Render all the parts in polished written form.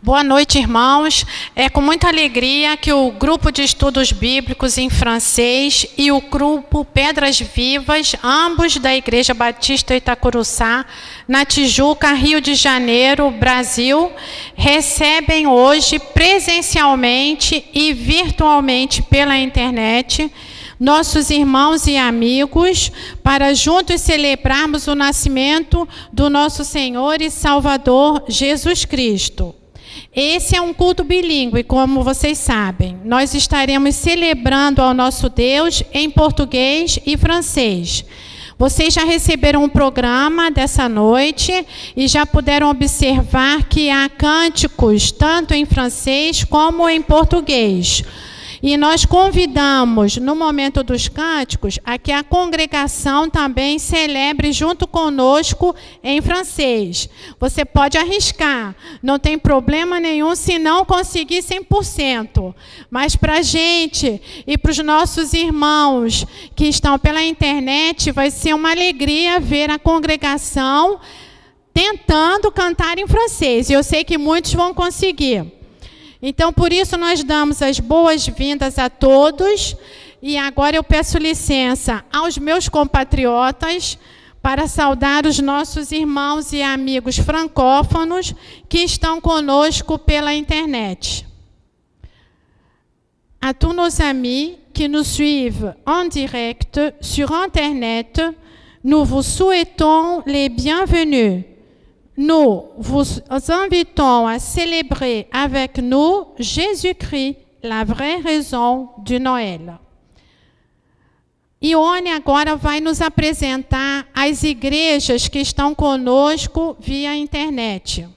Boa noite, irmãos. É com muita alegria que o grupo de estudos bíblicos em francês e o grupo Pedras Vivas, ambos da Igreja Batista Itacuruçá, na Tijuca, Rio de Janeiro, Brasil, recebem hoje presencialmente e virtualmente pela internet nossos irmãos e amigos, para juntos celebrarmos o nascimento do nosso Senhor e Salvador Jesus Cristo. Esse é um culto bilíngue, como vocês sabem. Nós estaremos celebrando ao nosso Deus em português e francês. Vocês já receberam um programa dessa noite e já puderam observar que há cânticos tanto em francês como em português. E nós convidamos, no momento dos cânticos, a que a congregação também celebre junto conosco em francês. Você pode arriscar, não tem problema nenhum se não conseguir 100%. Mas para a gente e para os nossos irmãos que estão pela internet, vai ser uma alegria ver a congregação tentando cantar em francês. E eu sei que muitos vão conseguir. Então, por isso, nós damos as boas-vindas a todos. E agora eu peço licença aos meus compatriotas para saudar os nossos irmãos e amigos francófonos que estão conosco pela internet. A tous nos amis qui nous suivent en direct sur Internet, nous vous souhaitons les bienvenus. Nous vous invitons à célébrer avec nous Jésus-Christ, la vraie raison de Noël. Ione agora vai nos apresentar as igrejas que estão conosco via internet.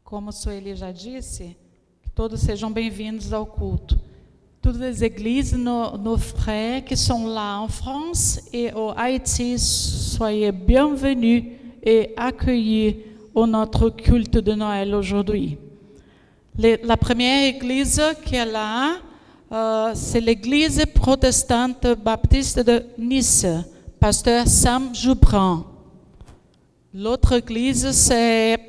Como Sueli já disse, que todos sejam bem-vindos ao culto. Toutes les églises, nos frères qui sont là en France et au Haïti, soyez bienvenus et accueillis au notre culte de Noël aujourd'hui. La première église qui est là, c'est l'église protestante baptiste de Nice, pasteur Sam Joubran. L'autre église, c'est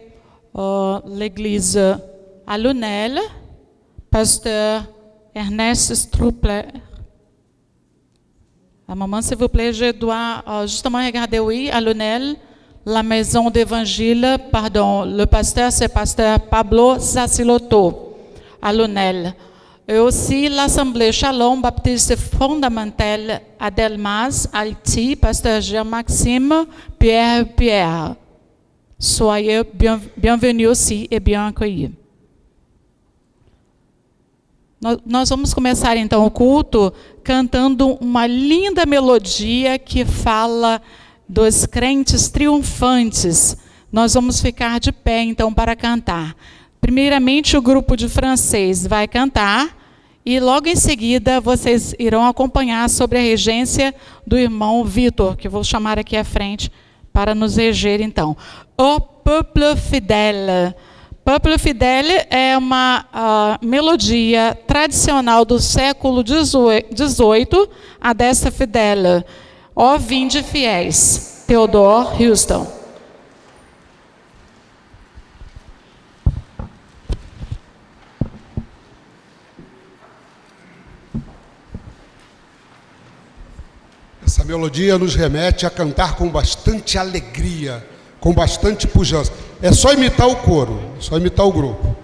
l'église à Lunel, pasteur Ernest Strupler. Un moment, s'il vous plaît, je dois justement regarder, oui, à Lunel, la maison d'évangile, pardon, le pasteur, c'est pasteur Pablo Zaciloto, à Lunel. Et aussi l'Assemblée Shalom Baptiste Fondamentale à Delmas, Haïti, pasteur Jean-Maxime Pierre. Soyez bienvenus aussi et bien accueillis. Nós vamos começar então o culto cantando uma linda melodia que fala dos crentes triunfantes. Nós vamos ficar de pé então para cantar. Primeiramente o grupo de francês vai cantar e logo em seguida vocês irão acompanhar sobre a regência do irmão Vitor, que vou chamar aqui à frente para nos reger então. O peuple fidèle. Peuple fidèle é uma melodia tradicional do século XVIII, a desta fidèle. Ó vinde fiéis, Theodore Houston. Essa melodia nos remete a cantar com bastante alegria, com bastante pujança. É só imitar o coro, só imitar o grupo.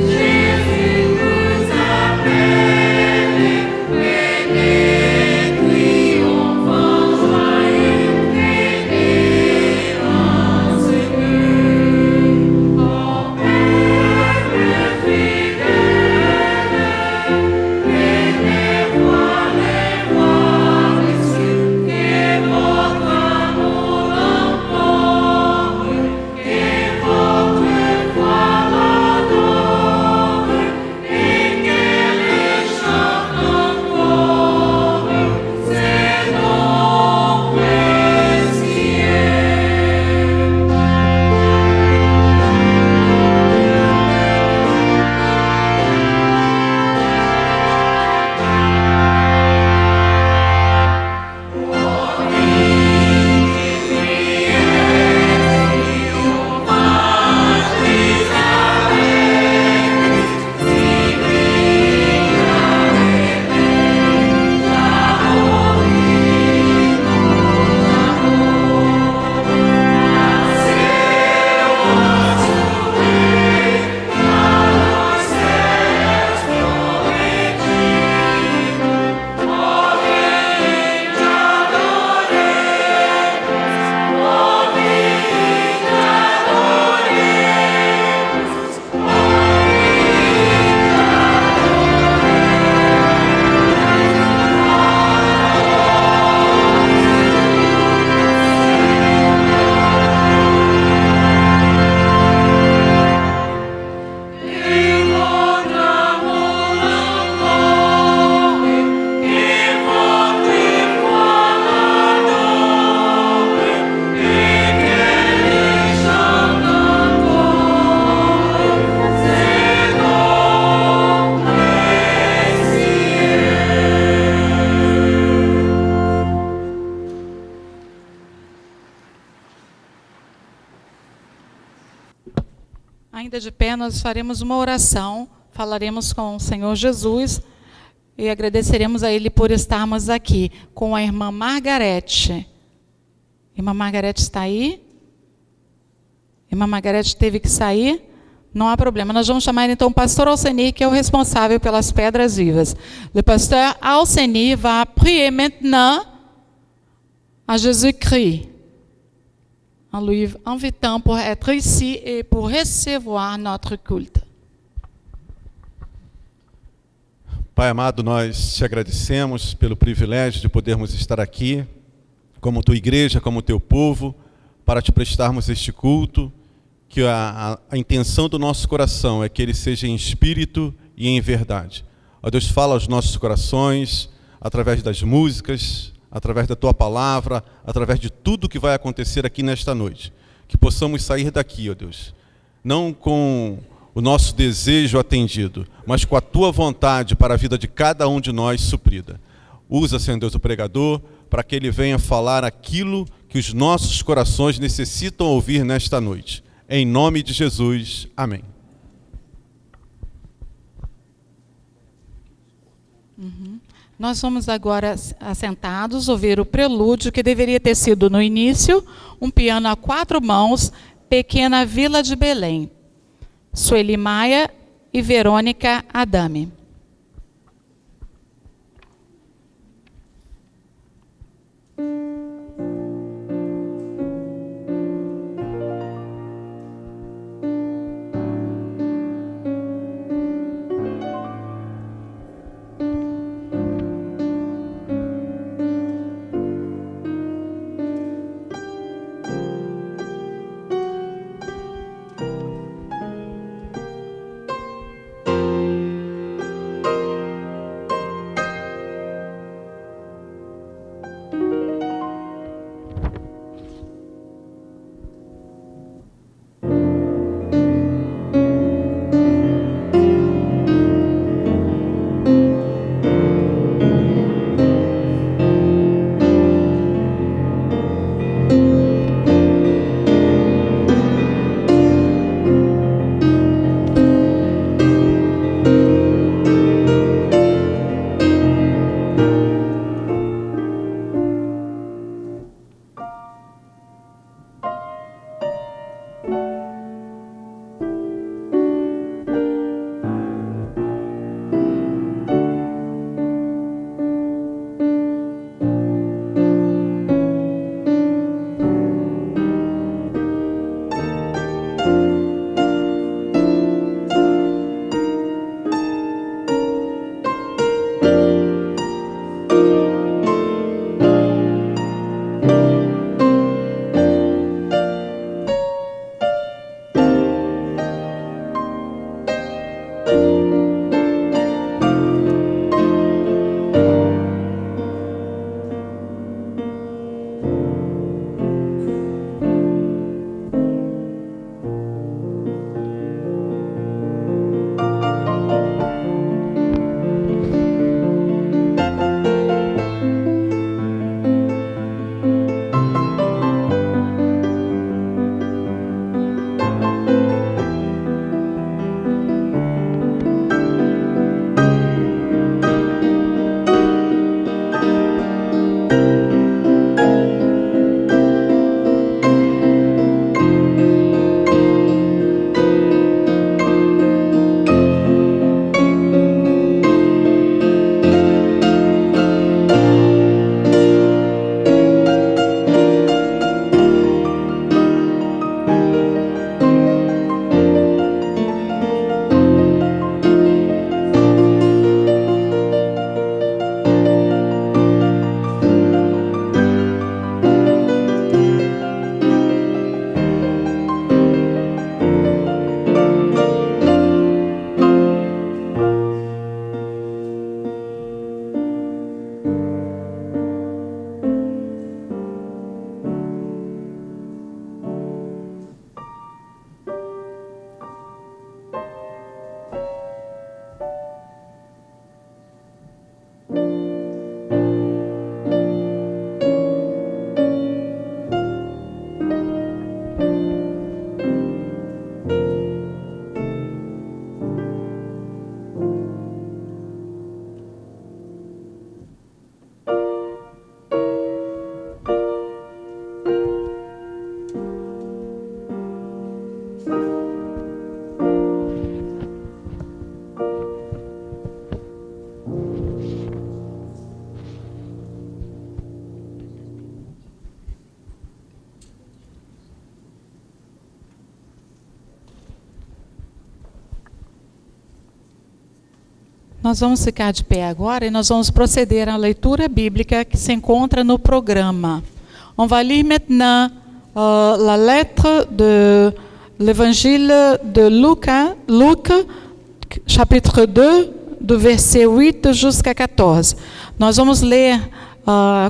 Fidèle, Ainda de pé, nós faremos uma oração, falaremos com o Senhor Jesus e agradeceremos a Ele por estarmos aqui com a irmã Margarete. Irmã Margarete está aí? Irmã Margarete teve que sair? Não há problema. Nós vamos chamar então o pastor Alceni, que é o responsável pelas pedras vivas. Le pasteur Alceni va prier maintenant à Jésus-Christ, en lui invitant pour être ici et pour recevoir notre culte. Pai amado, nós te agradecemos pelo privilégio de podermos estar aqui, como tua igreja, como teu povo, para te prestarmos este culto, que a intenção do nosso coração é que ele seja em espírito e em verdade. Ó Deus, fala aos nossos corações, através das músicas, através da tua palavra, através de tudo que vai acontecer aqui nesta noite. Que possamos sair daqui, ó Deus, não com o nosso desejo atendido, mas com a tua vontade para a vida de cada um de nós suprida. Usa, Senhor Deus, o pregador, para que ele venha falar aquilo que os nossos corações necessitam ouvir nesta noite. Em nome de Jesus, amém. Nós vamos agora, assentados, ouvir o prelúdio, que deveria ter sido no início, um piano a 4 mãos, Pequena Vila de Belém. Sueli Maia e Verônica Adame. Nós vamos ficar de pé agora e nós vamos proceder à leitura bíblica que se encontra no programa. On va lire maintenant la lettre de l'évangile de Luc, chapitre 2, do verset 8 jusqu'à 14. Nós vamos ler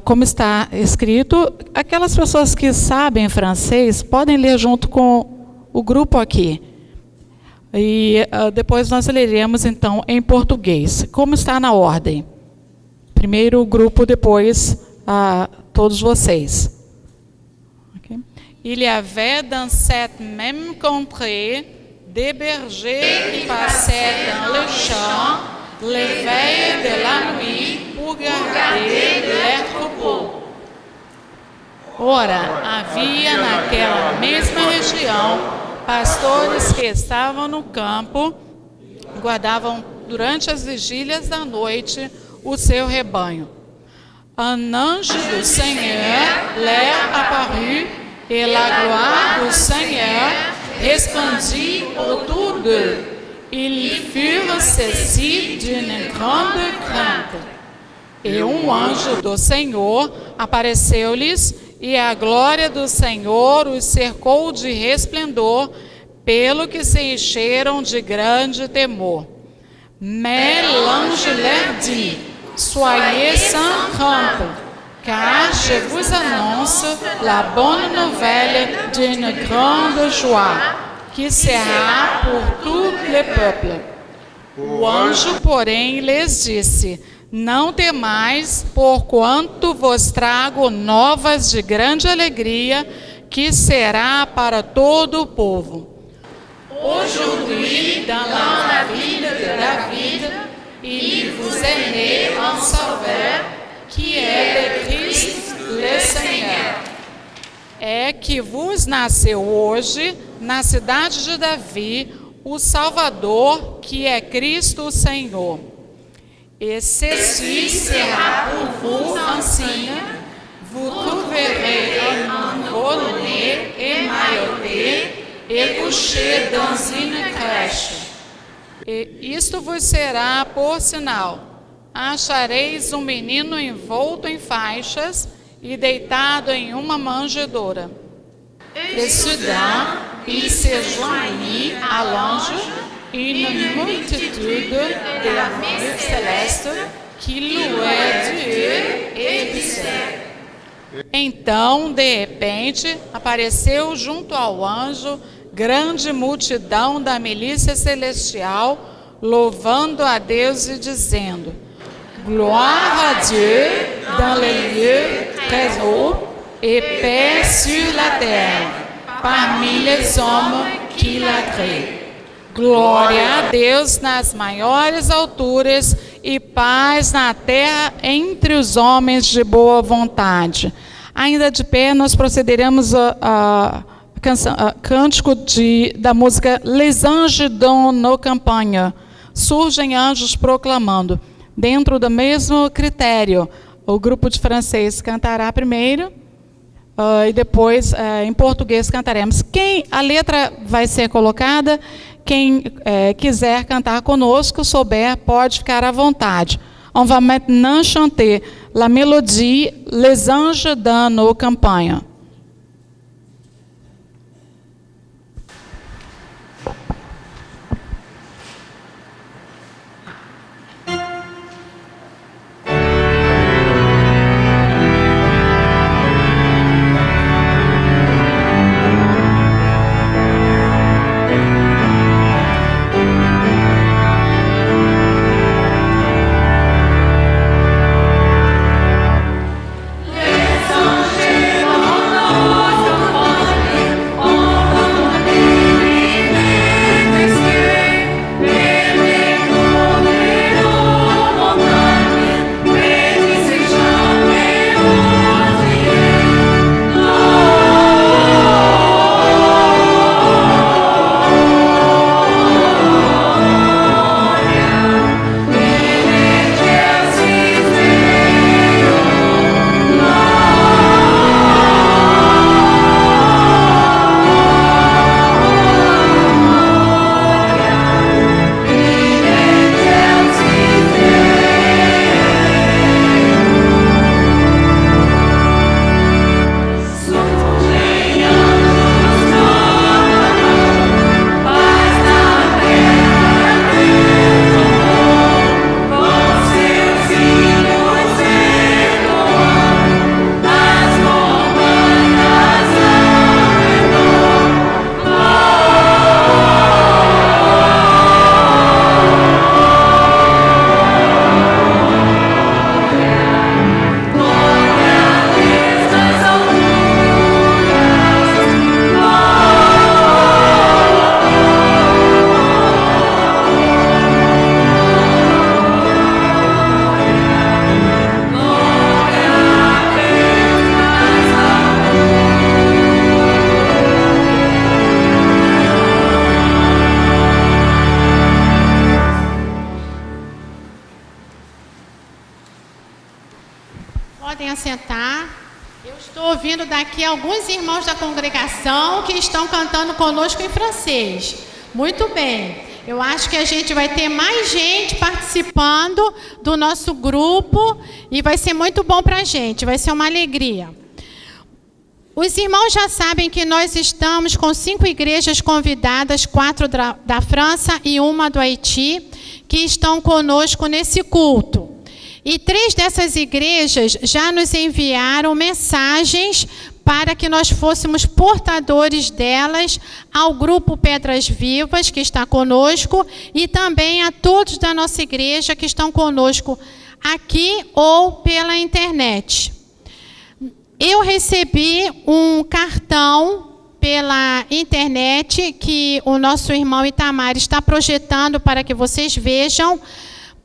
como está escrito. Aquelas pessoas que sabem francês podem ler junto com o grupo aqui. E depois nós leremos então em português. Como está na ordem? Primeiro o grupo, depois todos vocês. Okay. Il y avait dans cette même contrée des bergers qui passaient dans le champ les veilles de la nuit pour garder leurs troupeaux. Ora, havia naquela mesma região pastores que estavam no campo, guardavam durante as vigílias da noite o seu rebanho. Un ange du Seigneur leur apparut et la gloire du Seigneur resplendit autour d'eux. Ils furent saisis d'une grande crainte. E anjo do Senhor apareceu-lhes, e a glória do Senhor os cercou de resplendor, pelo que se encheram de grande temor. Mais l'ange leur dit: Soyez sans crainte, car je vous annonce la bonne nouvelle d'une grande joie, qui sera pour tous les peuples. O anjo, porém, lhes disse: Não temais, porquanto vos trago novas de grande alegria, que será para todo o povo. Aujourd'hui, dans la ville de David, il vous est né un Sauveur, qui est le Christ, le Seigneur. É que vos nasceu hoje, na cidade de Davi, o Salvador, que é Cristo o Senhor. Et ceci sera pour vous un signe, vous trouverez un nouveau-né émailloté et couché dans une crèche. E isto vos será por sinal: achareis um menino envolto em faixas e deitado em uma manjedoura. Et soudain, il se joignit à l'ange une multitude d'armées célestes qui louaient Dieu et disaient. Então, de repente, apareceu junto ao anjo grande multidão da milícia celestial, louvando a Deus e dizendo: Gloire à Dieu dans les lieux très hauts et paix sur la terre, parmi les hommes qui l'agréent. Glória a Deus nas maiores alturas e paz na terra entre os homens de boa vontade. Ainda de pé, nós procederemos a cântico da música Les Anges dans nos campagnes. Surgem anjos proclamando. Dentro do mesmo critério, o grupo de francês cantará primeiro e depois em português cantaremos. A letra vai ser colocada. Quem quiser cantar conosco, souber, pode ficar à vontade. On va maintenant chanter la mélodie Les Anges dans nos campagnes. Les anges Podem assentar. Eu estou ouvindo daqui alguns irmãos da congregação que estão cantando conosco em francês. Muito bem. Eu acho que a gente vai ter mais gente participando do nosso grupo e vai ser muito bom para a gente, vai ser uma alegria. Os irmãos já sabem que nós estamos com 5 igrejas convidadas, 4 da França e 1 do Haiti, que estão conosco nesse culto. E 3 dessas igrejas já nos enviaram mensagens para que nós fôssemos portadores delas ao grupo Pedras Vivas, que está conosco, e também a todos da nossa igreja que estão conosco aqui ou pela internet. Eu recebi um cartão pela internet que o nosso irmão Itamar está projetando para que vocês vejam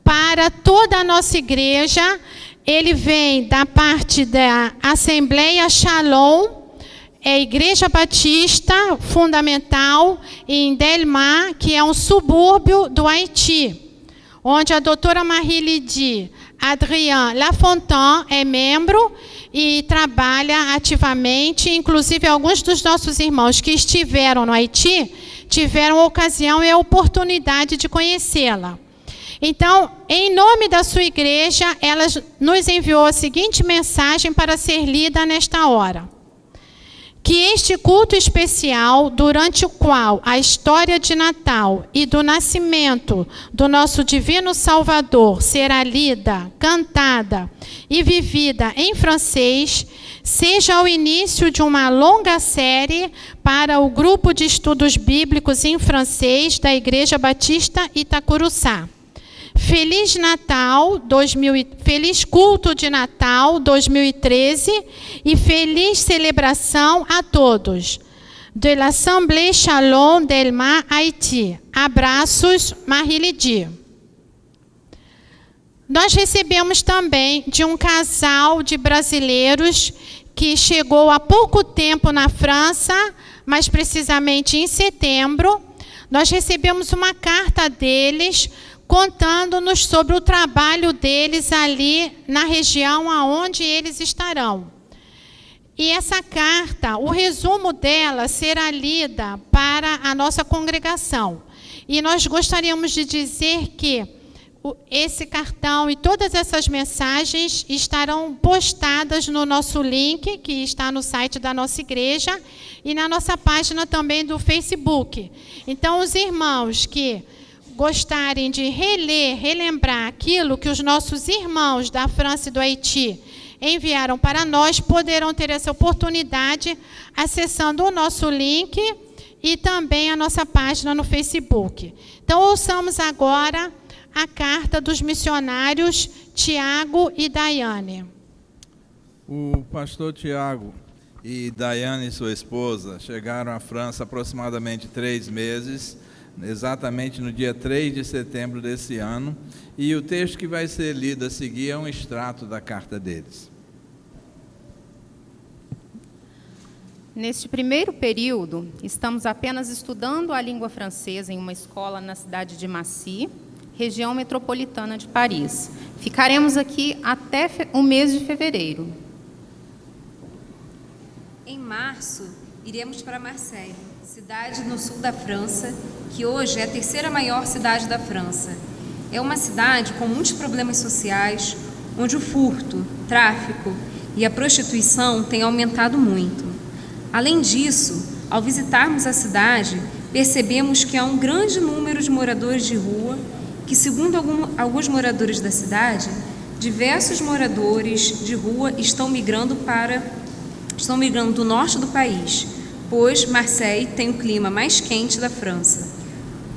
para toda a nossa igreja. Ele vem da parte da Assembleia Shalom, Igreja Batista Fundamental em Delmar, que é um subúrbio do Haiti, onde a doutora Marie-Lydie Adrien Lafontaine é membro e trabalha ativamente. Inclusive, alguns dos nossos irmãos que estiveram no Haiti tiveram ocasião e a oportunidade de conhecê-la. Então, em nome da sua igreja, ela nos enviou a seguinte mensagem para ser lida nesta hora. Que este culto especial, durante o qual a história de Natal e do nascimento do nosso Divino Salvador será lida, cantada e vivida em francês, seja o início de uma longa série para o grupo de estudos bíblicos em francês da Igreja Batista Itacuruçá. Feliz Natal, feliz culto de Natal 2013 e feliz celebração a todos. De l'Assemblée Shalom Delmar, Haiti. Abraços, Marie-Lydie. Nós recebemos também de um casal de brasileiros que chegou há pouco tempo na França, mais precisamente em setembro. Nós recebemos uma carta deles contando-nos sobre o trabalho deles ali na região aonde eles estarão. E essa carta, o resumo dela será lida para a nossa congregação. E nós gostaríamos de dizer que esse cartão e todas essas mensagens estarão postadas no nosso link, que está no site da nossa igreja, e na nossa página também do Facebook. Então, os irmãos que gostarem de relembrar aquilo que os nossos irmãos da França e do Haiti enviaram para nós, poderão ter essa oportunidade acessando o nosso link e também a nossa página no Facebook. Então, ouçamos agora a carta dos missionários Tiago e Daiane. O pastor Tiago e Daiane, sua esposa, chegaram à França há aproximadamente 3 meses, exatamente no dia 3 de setembro desse ano, e o texto que vai ser lido a seguir é um extrato da carta deles. Neste primeiro período, estamos apenas estudando a língua francesa em uma escola na cidade de Massy, região metropolitana de Paris. Ficaremos aqui até o mês de fevereiro. Em março, iremos para Marseille, cidade no sul da França, que hoje é a 3ª maior cidade da França. É uma cidade com muitos problemas sociais, onde o furto, tráfico e a prostituição têm aumentado muito. Além disso, ao visitarmos a cidade, percebemos que há um grande número de moradores de rua, que, segundo alguns moradores da cidade, diversos moradores de rua estão migrando do norte do país, pois Marseille tem o clima mais quente da França.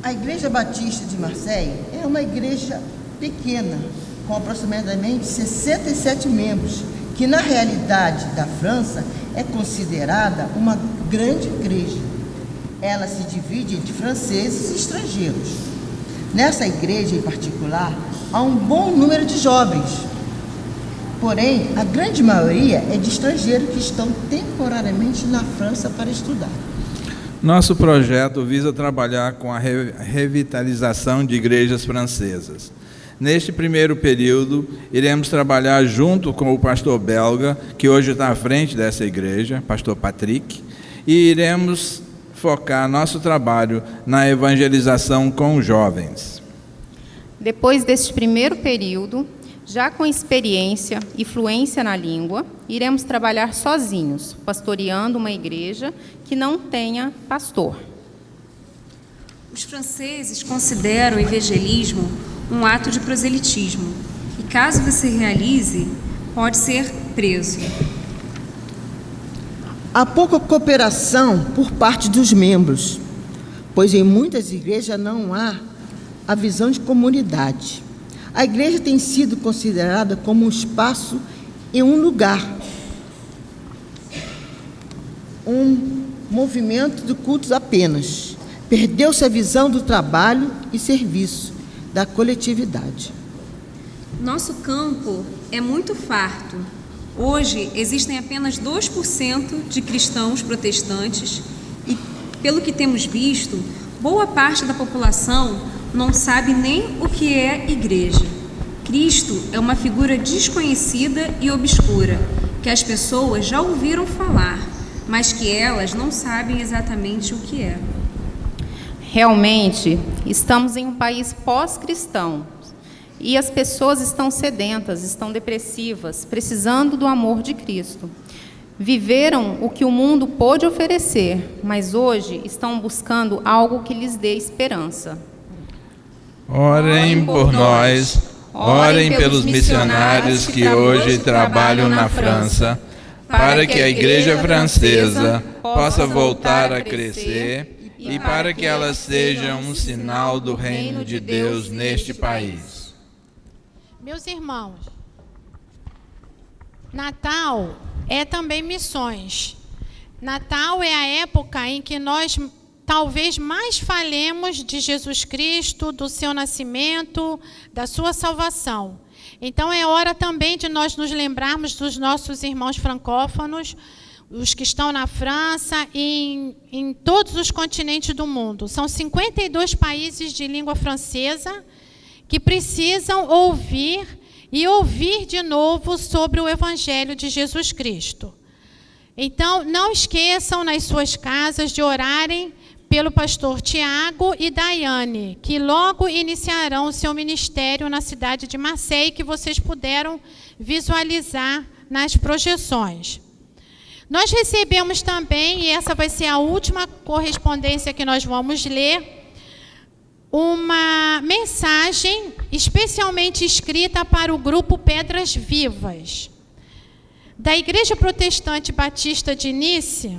A Igreja Batista de Marseille é uma igreja pequena, com aproximadamente 67 membros, que na realidade da França é considerada uma grande igreja. Ela se divide entre franceses e estrangeiros. Nessa igreja em particular, há um bom número de jovens. Porém, a grande maioria é de estrangeiros que estão temporariamente na França para estudar. Nosso projeto visa trabalhar com a revitalização de igrejas francesas. Neste primeiro período, iremos trabalhar junto com o pastor belga, que hoje está à frente dessa igreja, pastor Patrick, e iremos focar nosso trabalho na evangelização com os jovens. Depois deste primeiro período, já com experiência e fluência na língua, iremos trabalhar sozinhos, pastoreando uma igreja que não tenha pastor. Os franceses consideram o evangelismo um ato de proselitismo, e caso você realize, pode ser preso. Há pouca cooperação por parte dos membros, pois em muitas igrejas não há a visão de comunidade. A igreja tem sido considerada como um espaço e um lugar, um movimento de cultos apenas. Perdeu-se a visão do trabalho e serviço, da coletividade. Nosso campo é muito farto. Hoje, existem apenas 2% de cristãos protestantes e, pelo que temos visto, boa parte da população não sabe nem o que é igreja. Cristo é uma figura desconhecida e obscura, que as pessoas já ouviram falar, mas que elas não sabem exatamente o que é. Realmente, estamos em um país pós-cristão e as pessoas estão sedentas, estão depressivas, precisando do amor de Cristo. Viveram o que o mundo pôde oferecer, mas hoje estão buscando algo que lhes dê esperança. Orem por nós, orem pelos missionários que hoje trabalham na França, para que a igreja francesa possa voltar a crescer e para que ela seja um sinal do reino de Deus neste país. Meus irmãos, Natal é também missões. Natal é a época em que nós talvez mais falemos de Jesus Cristo, do seu nascimento, da sua salvação. Então é hora também de nós nos lembrarmos dos nossos irmãos francófonos, os que estão na França e em todos os continentes do mundo. São 52 países de língua francesa que precisam ouvir e ouvir de novo sobre o Evangelho de Jesus Cristo. Então, não esqueçam nas suas casas de orarem pelo pastor Tiago e Daiane, que logo iniciarão o seu ministério na cidade de Marseille, que vocês puderam visualizar nas projeções. Nós recebemos também, e essa vai ser a última correspondência que nós vamos ler, uma mensagem especialmente escrita para o grupo Pedras Vivas, da Igreja Protestante Batista de Nice,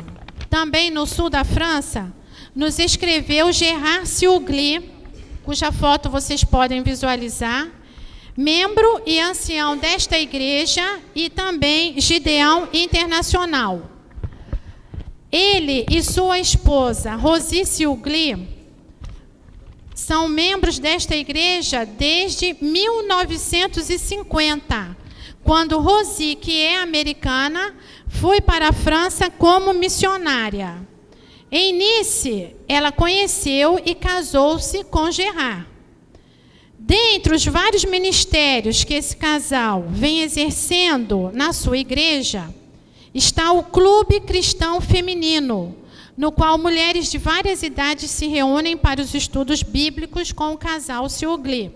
também no sul da França, nos escreveu Gerard Siugli, cuja foto vocês podem visualizar, membro e ancião desta igreja e também Gideão Internacional. Ele e sua esposa, Rosi Siugli, são membros desta igreja desde 1950, quando Rosi, que é americana, foi para a França como missionária. Em Nice, ela conheceu e casou-se com Gerard. Dentre os vários ministérios que esse casal vem exercendo na sua igreja, está o Clube Cristão Feminino, no qual mulheres de várias idades se reúnem para os estudos bíblicos com o casal Siugli.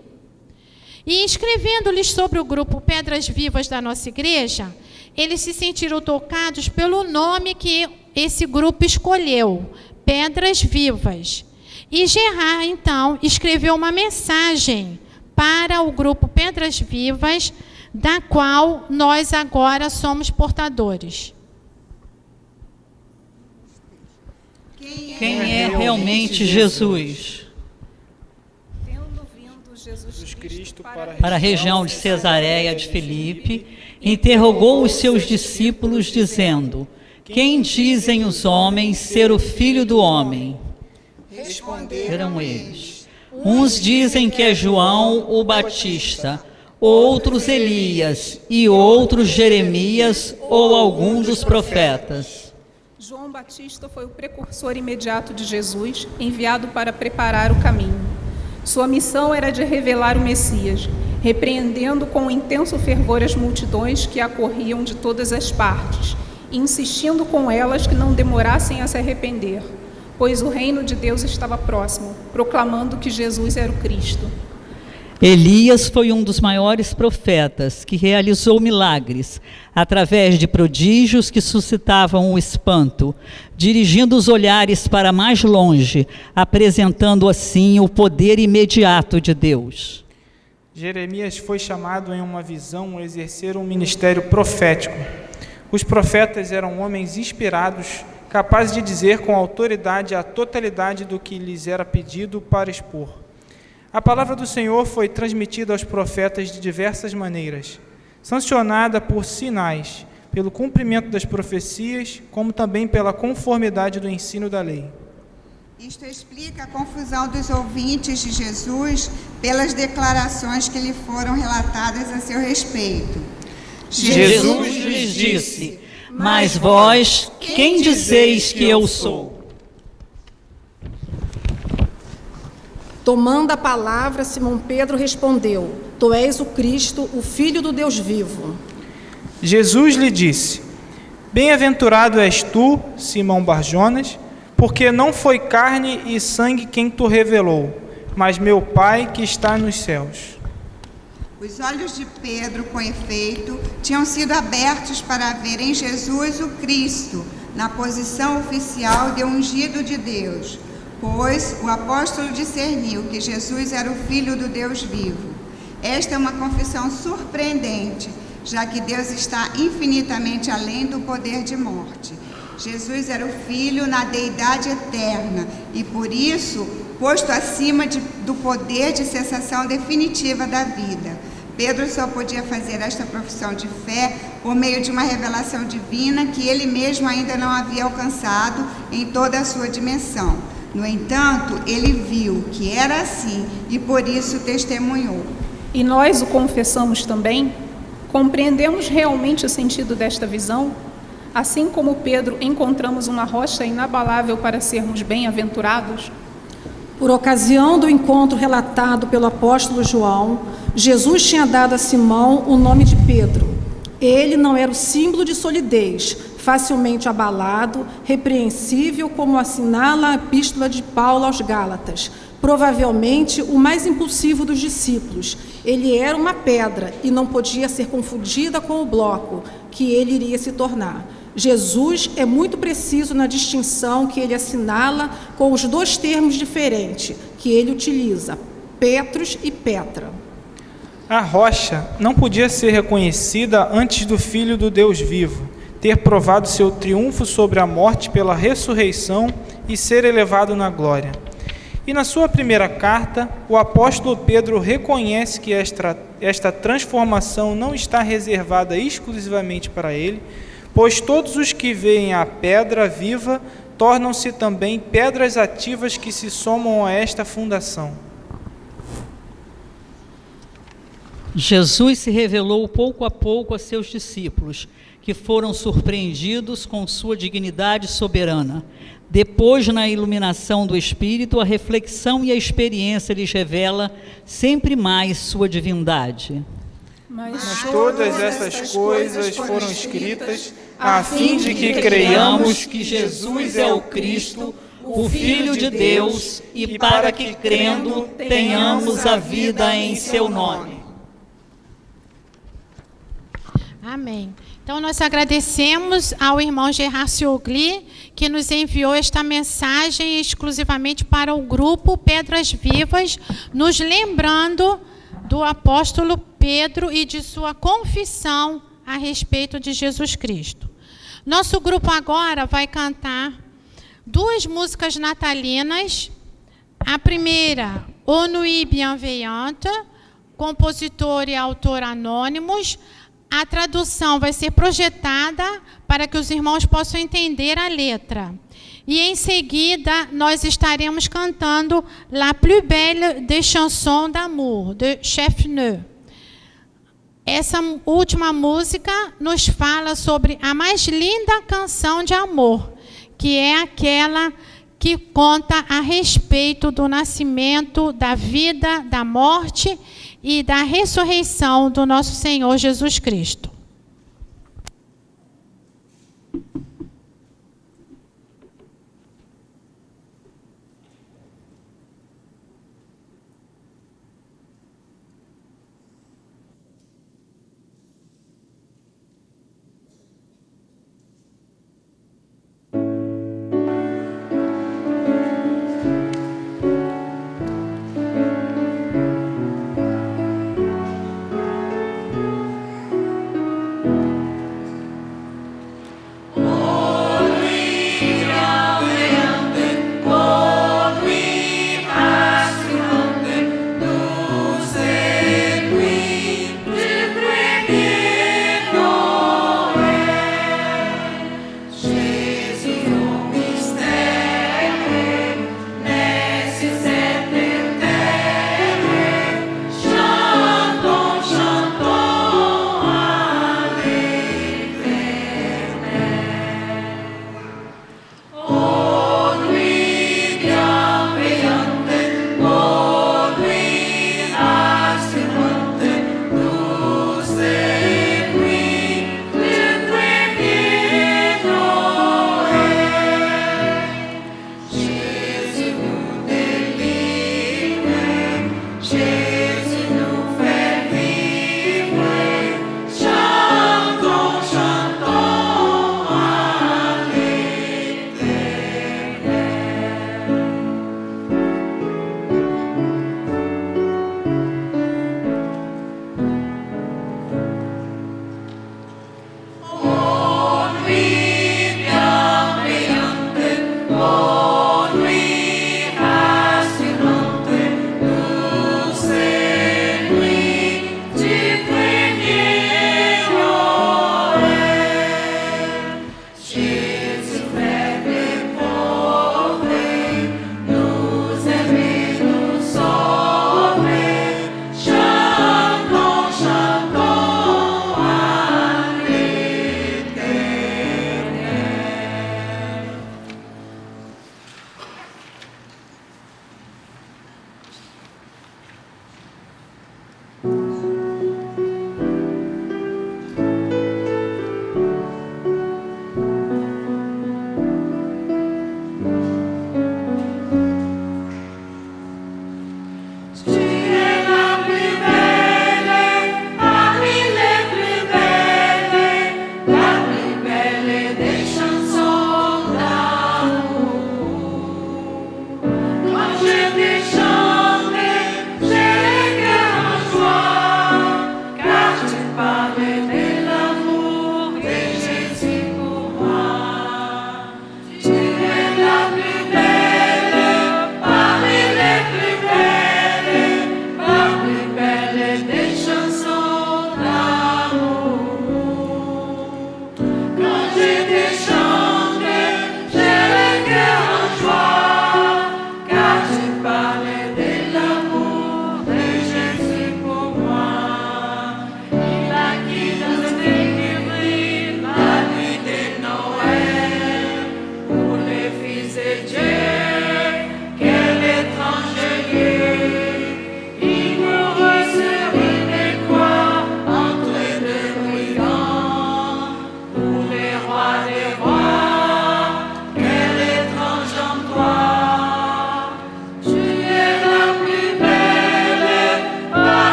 E escrevendo-lhes sobre o grupo Pedras Vivas da nossa igreja, eles se sentiram tocados pelo nome que esse grupo escolheu, Pedras Vivas. E Gerard, então, escreveu uma mensagem para o grupo Pedras Vivas, da qual nós agora somos portadores. Quem é realmente Jesus? Tendo vindo Jesus Cristo para a região de Cesareia de Filipe, interrogou os seus discípulos, dizendo: quem dizem os homens ser o Filho do Homem? Responderam eles: uns dizem que é João o Batista, outros Elias, e outros Jeremias ou algum dos profetas. João Batista foi o precursor imediato de Jesus, enviado para preparar o caminho. Sua missão era de revelar o Messias. repreendendo com intenso fervor as multidões que acorriam de todas as partes, e insistindo com elas que não demorassem a se arrepender, pois o reino de Deus estava próximo, proclamando que Jesus era o Cristo. Elias foi um dos maiores profetas que realizou milagres, através de prodígios que suscitavam o espanto, dirigindo os olhares para mais longe, apresentando assim o poder imediato de Deus. Jeremias foi chamado em uma visão a exercer um ministério profético. Os profetas eram homens inspirados, capazes de dizer com autoridade a totalidade do que lhes era pedido para expor. A palavra do Senhor foi transmitida aos profetas de diversas maneiras, sancionada por sinais, pelo cumprimento das profecias, como também pela conformidade do ensino da lei. Isto explica a confusão dos ouvintes de Jesus pelas declarações que lhe foram relatadas a seu respeito. Jesus lhes disse: mas vós, quem dizeis que eu sou? Tomando a palavra, Simão Pedro respondeu: Tu és o Cristo, o Filho do Deus vivo. Jesus lhe disse: Bem-aventurado és tu, Simão Barjonas, porque não foi carne e sangue quem tu revelou, mas meu Pai que está nos céus. Os olhos de Pedro, com efeito, tinham sido abertos para ver em Jesus o Cristo, na posição oficial de ungido de Deus, pois o apóstolo discerniu que Jesus era o Filho do Deus vivo. Esta é uma confissão surpreendente, já que Deus está infinitamente além do poder de morte. Jesus era o Filho na deidade eterna e, por isso, posto acima do poder de cessação definitiva da vida. Pedro só podia fazer esta profissão de fé por meio de uma revelação divina que ele mesmo ainda não havia alcançado em toda a sua dimensão. No entanto, ele viu que era assim e por isso testemunhou. E nós o confessamos também? Compreendemos realmente o sentido desta visão? Assim como Pedro, encontramos uma rocha inabalável para sermos bem-aventurados? Por ocasião do encontro relatado pelo apóstolo João, Jesus tinha dado a Simão o nome de Pedro. Ele não era o símbolo de solidez, facilmente abalado, repreensível, como assinala a epístola de Paulo aos Gálatas. Provavelmente o mais impulsivo dos discípulos. Ele era uma pedra e não podia ser confundida com o bloco que ele iria se tornar. Jesus é muito preciso na distinção que ele assinala com os dois termos diferentes que ele utiliza, Petros e Petra. A rocha não podia ser reconhecida antes do Filho do Deus vivo ter provado seu triunfo sobre a morte pela ressurreição e ser elevado na glória. E na sua primeira carta, o apóstolo Pedro reconhece que esta transformação não está reservada exclusivamente para ele, pois todos os que veem a pedra viva tornam-se também pedras ativas que se somam a esta fundação. Jesus se revelou pouco a pouco a seus discípulos, que foram surpreendidos com sua dignidade soberana. Depois, na iluminação do Espírito, a reflexão e a experiência lhes revela sempre mais sua divindade. Mas todas essas coisas foram escritas a fim de que creiamos que Jesus é o Cristo, o Filho de Deus, e para que, crendo, tenhamos a vida em seu nome. Amém. Então, nós agradecemos ao irmão Gerard Ciogli, que nos enviou esta mensagem exclusivamente para o grupo Pedras Vivas, nos lembrando do apóstolo Pedro e de sua confissão a respeito de Jesus Cristo. Nosso grupo agora vai cantar duas músicas natalinas. A primeira, O Nuit Bienveillante, compositor e autor anônimos. A tradução vai ser projetada para que os irmãos possam entender a letra. E em seguida, nós estaremos cantando La plus belle des chansons d'amour, de Cheffneux. Essa última música nos fala sobre a mais linda canção de amor, que é aquela que conta a respeito do nascimento, da vida, da morte e da ressurreição do nosso Senhor Jesus Cristo.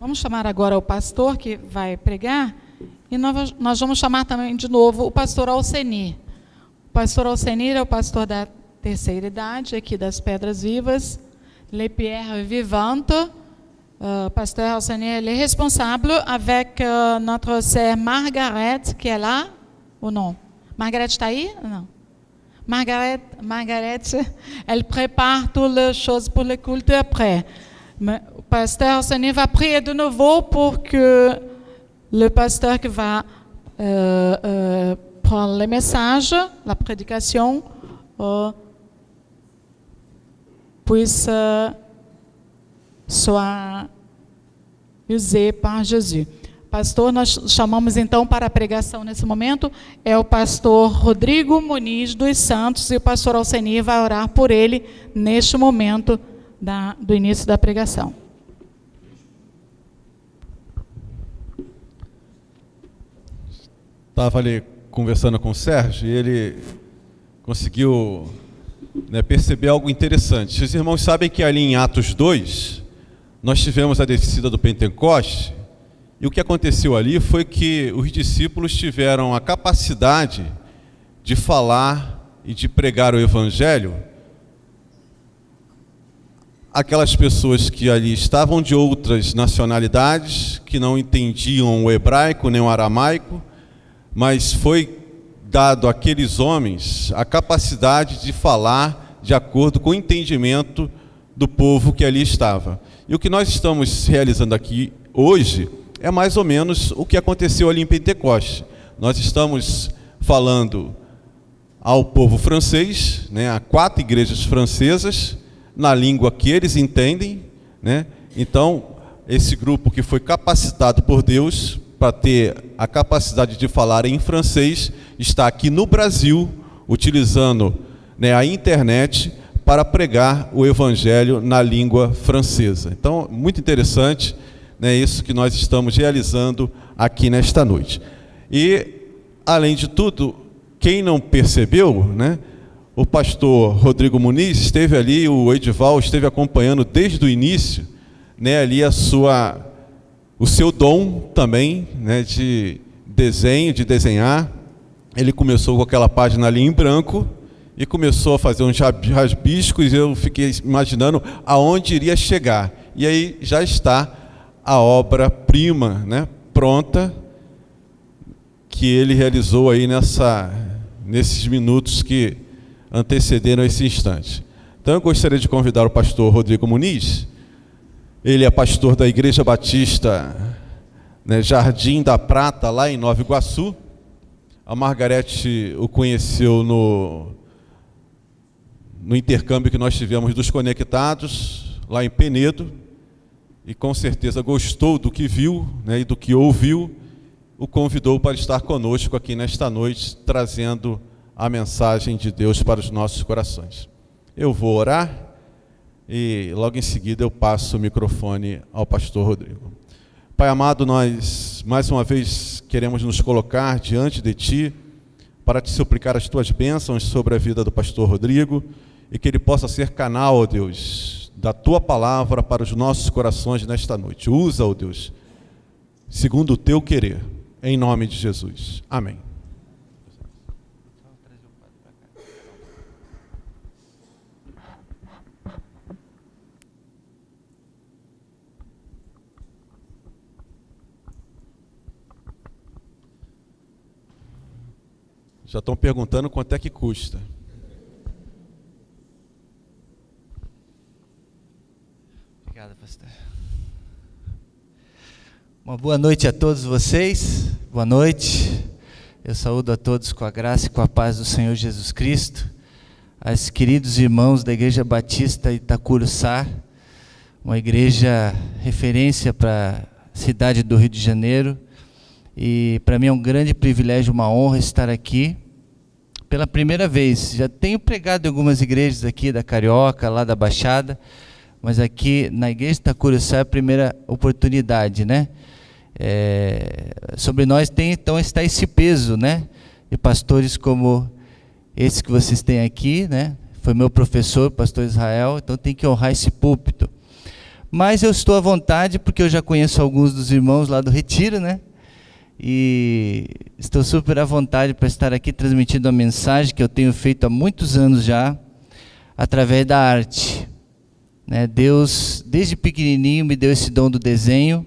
Vamos chamar agora o pastor que vai pregar, e nós vamos chamar também de novo o pastor Alcenir. O pastor Alcenir é o pastor da terceira idade, aqui das Pedras Vivas, Le Pierre Vivante. Pasteur Alcenir, ele est responsable avec notre sœur Margaret, qui est là, ou non? Margaret está aí? Não. Margaret, elle prépare toutes les choses pour le culte après. Mais le pasteur Sani va prier de nouveau pour que le pasteur qui va prendre le message, la prédication, puisse soit usé par Jesus. Pastor, nós chamamos então para a pregação nesse momento, é o pastor Rodrigo Muniz dos Santos, e o pastor Alceni vai orar por ele neste momento do início da pregação. Estava ali conversando com o Sérgio e ele conseguiu perceber algo interessante. Os irmãos sabem que ali em Atos 2, nós tivemos a descida do Pentecoste, e o que aconteceu ali foi que os discípulos tiveram a capacidade de falar e de pregar o Evangelho àquelas pessoas que ali estavam de outras nacionalidades, que não entendiam o hebraico nem o aramaico, mas foi dado àqueles homens a capacidade de falar de acordo com o entendimento do povo que ali estava. E o que nós estamos realizando aqui hoje é mais ou menos o que aconteceu ali em Pentecoste. Nós estamos falando ao povo francês, a 4 igrejas francesas, na língua que eles entendem, Então, esse grupo que foi capacitado por Deus para ter a capacidade de falar em francês, está aqui no Brasil, utilizando a internet para pregar o Evangelho na língua francesa. Então, muito interessante, isso que nós estamos realizando aqui nesta noite. E, além de tudo, quem não percebeu, o pastor Rodrigo Muniz esteve ali, o Edival esteve acompanhando desde o início, ali o seu dom também, de desenho, de desenhar. Ele começou com aquela página ali em branco e começou a fazer uns rabiscos, e eu fiquei imaginando aonde iria chegar. E aí já está a obra-prima, pronta, que ele realizou aí nesses minutos que antecederam esse instante. Então eu gostaria de convidar o pastor Rodrigo Muniz. Ele é pastor da Igreja Batista Jardim da Prata, lá em Nova Iguaçu. A Margarete o conheceu no intercâmbio que nós tivemos dos Conectados, lá em Penedo, e com certeza gostou do que viu, e do que ouviu, o convidou para estar conosco aqui nesta noite, trazendo a mensagem de Deus para os nossos corações. Eu vou orar e logo em seguida eu passo o microfone ao pastor Rodrigo. Pai amado, nós mais uma vez queremos nos colocar diante de Ti para Te suplicar as Tuas bênçãos sobre a vida do pastor Rodrigo, e que ele possa ser canal, ó Deus, da Tua palavra para os nossos corações nesta noite. Usa, ó Deus, segundo o Teu querer, em nome de Jesus. Amém. Já estão perguntando quanto é que custa. Obrigado, pastor. Uma boa noite a todos vocês. Boa noite. Eu saúdo a todos com a graça e com a paz do Senhor Jesus Cristo. Aos queridos irmãos da Igreja Batista Itacuruçá, uma igreja referência para a cidade do Rio de Janeiro. E para mim é um grande privilégio, uma honra estar aqui pela primeira vez. Já tenho pregado em algumas igrejas aqui da Carioca, lá da Baixada, mas aqui na igreja de Itacuruçá é a primeira oportunidade, sobre nós então está esse peso, de pastores como esse que vocês têm aqui, foi meu professor, o pastor Israel, então tem que honrar esse púlpito. Mas eu estou à vontade porque eu já conheço alguns dos irmãos lá do Retiro, e estou super à vontade para estar aqui transmitindo a mensagem que eu tenho feito há muitos anos já, através da arte. Deus, desde pequenininho, me deu esse dom do desenho,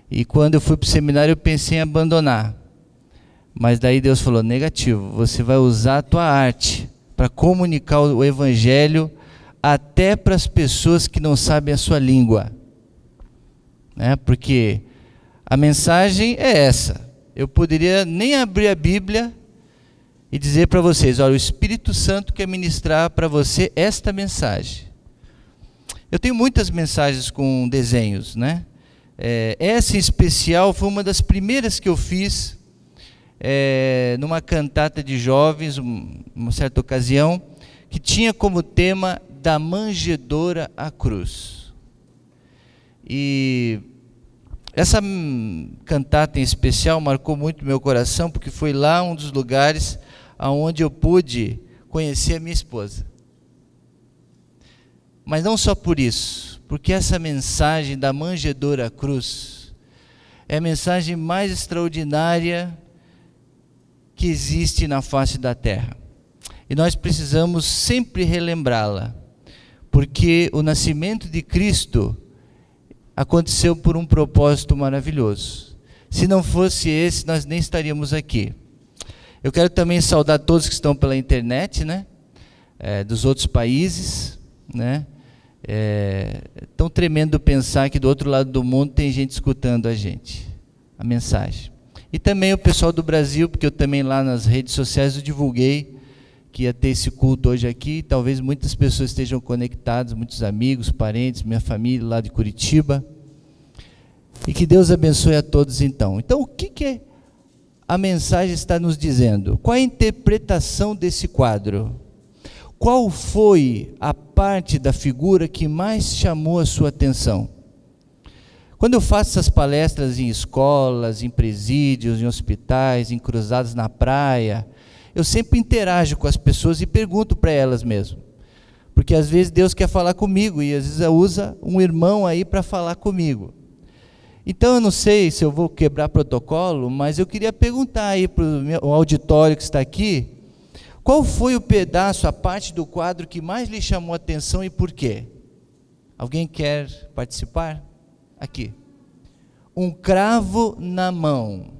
e quando eu fui para o seminário eu pensei em abandonar. Mas daí Deus falou, negativo, você vai usar a tua arte para comunicar o Evangelho até para as pessoas que não sabem a sua língua. Né? Porque a mensagem é essa. Eu poderia nem abrir a Bíblia e dizer para vocês, olha, o Espírito Santo quer ministrar para você esta mensagem. Eu tenho muitas mensagens com desenhos, né? Essa em especial foi uma das primeiras que eu fiz numa cantata de jovens, uma certa ocasião, que tinha como tema da manjedoura à cruz. E essa cantata em especial marcou muito meu coração, porque foi lá um dos lugares onde eu pude conhecer a minha esposa. Mas não só por isso, porque essa mensagem da manjedoura à cruz é a mensagem mais extraordinária que existe na face da terra. E nós precisamos sempre relembrá-la, porque o nascimento de Cristo aconteceu por um propósito maravilhoso. Se não fosse esse, nós nem estaríamos aqui. Eu quero também saudar todos que estão pela internet, né? Dos outros países, né? Tão tremendo pensar que do outro lado do mundo tem gente escutando a gente, a mensagem. E também o pessoal do Brasil, porque eu também lá nas redes sociais eu divulguei que ia ter esse culto hoje aqui. Talvez muitas pessoas estejam conectadas, muitos amigos, parentes, minha família lá de Curitiba. E que Deus abençoe a todos então. Então, o que a mensagem está nos dizendo? Qual a interpretação desse quadro? Qual foi a parte da figura que mais chamou a sua atenção? Quando eu faço essas palestras em escolas, em presídios, em hospitais, em cruzadas na praia, eu sempre interajo com as pessoas e pergunto para elas mesmo. Porque às vezes Deus quer falar comigo e às vezes usa um irmão aí para falar comigo. Então eu não sei se eu vou quebrar protocolo, mas eu queria perguntar aí para o auditório que está aqui, qual foi o pedaço, a parte do quadro que mais lhe chamou a atenção e por quê? Alguém quer participar? Aqui. Um cravo na mão.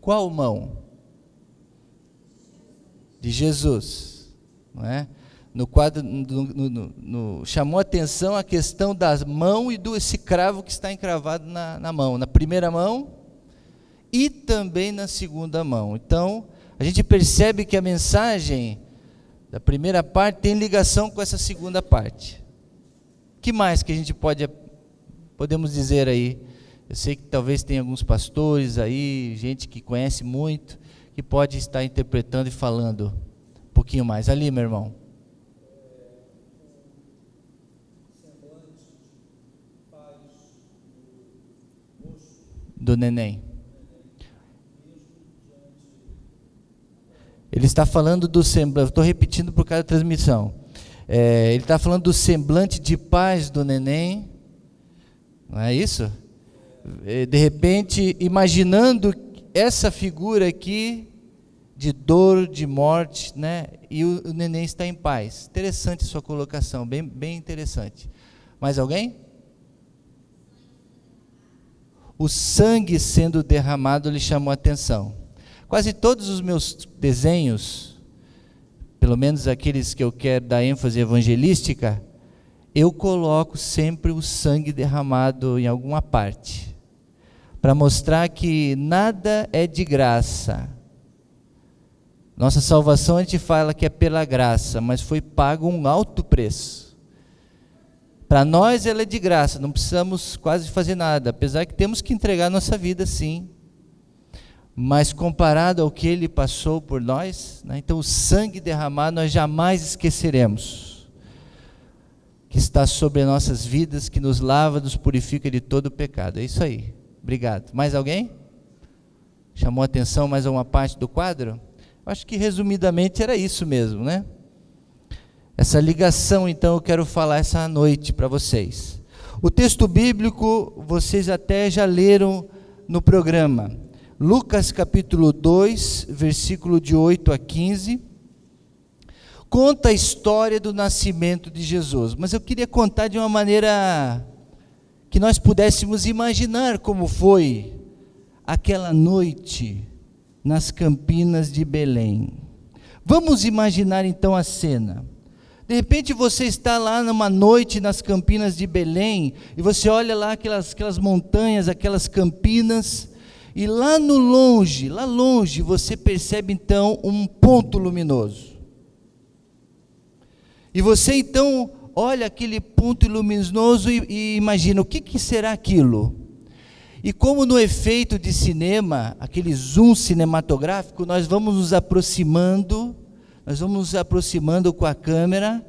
Qual mão? De Jesus. Não é? No quadro, chamou a atenção a questão da mão e desse cravo que está encravado na mão. Na primeira mão e também na segunda mão. Então, a gente percebe que a mensagem da primeira parte tem ligação com essa segunda parte. O que mais que a gente podemos dizer aí? Eu sei que talvez tenha alguns pastores aí, gente que conhece muito, que pode estar interpretando e falando um pouquinho mais. Ali, meu irmão. Do neném. Ele está falando do semblante, estou repetindo por causa da transmissão. Ele está falando do semblante de paz do neném, não é isso? De repente, imaginando essa figura aqui de dor, de morte, né? E o neném está em paz. Interessante sua colocação, bem interessante. Mais alguém? O sangue sendo derramado lhe chamou a atenção. Quase todos os meus desenhos, pelo menos aqueles que eu quero dar ênfase evangelística, eu coloco sempre o sangue derramado em alguma parte, para mostrar que nada é de graça. Nossa salvação a gente fala que é pela graça, mas foi pago um alto preço. Para nós ela é de graça, não precisamos quase fazer nada, apesar que temos que entregar nossa vida sim. Mas comparado ao que Ele passou por nós, né, então o sangue derramado nós jamais esqueceremos, que está sobre nossas vidas, que nos lava, nos purifica de todo o pecado. É isso aí, obrigado. Mais alguém? Chamou a atenção mais uma parte do quadro? Acho que resumidamente era isso mesmo, né? Essa ligação, então, eu quero falar essa noite para vocês. O texto bíblico, vocês até já leram no programa. Lucas capítulo 2, versículo de 8 a 15, conta a história do nascimento de Jesus. Mas eu queria contar de uma maneira que nós pudéssemos imaginar como foi aquela noite nas campinas de Belém. Vamos imaginar então a cena. De repente você está lá numa noite nas campinas de Belém, e você olha lá aquelas montanhas, aquelas campinas, e lá longe, você percebe então um ponto luminoso. E você então olha aquele ponto luminoso e imagina, o que será aquilo? E como no efeito de cinema, aquele zoom cinematográfico, nós vamos nos aproximando com a câmera,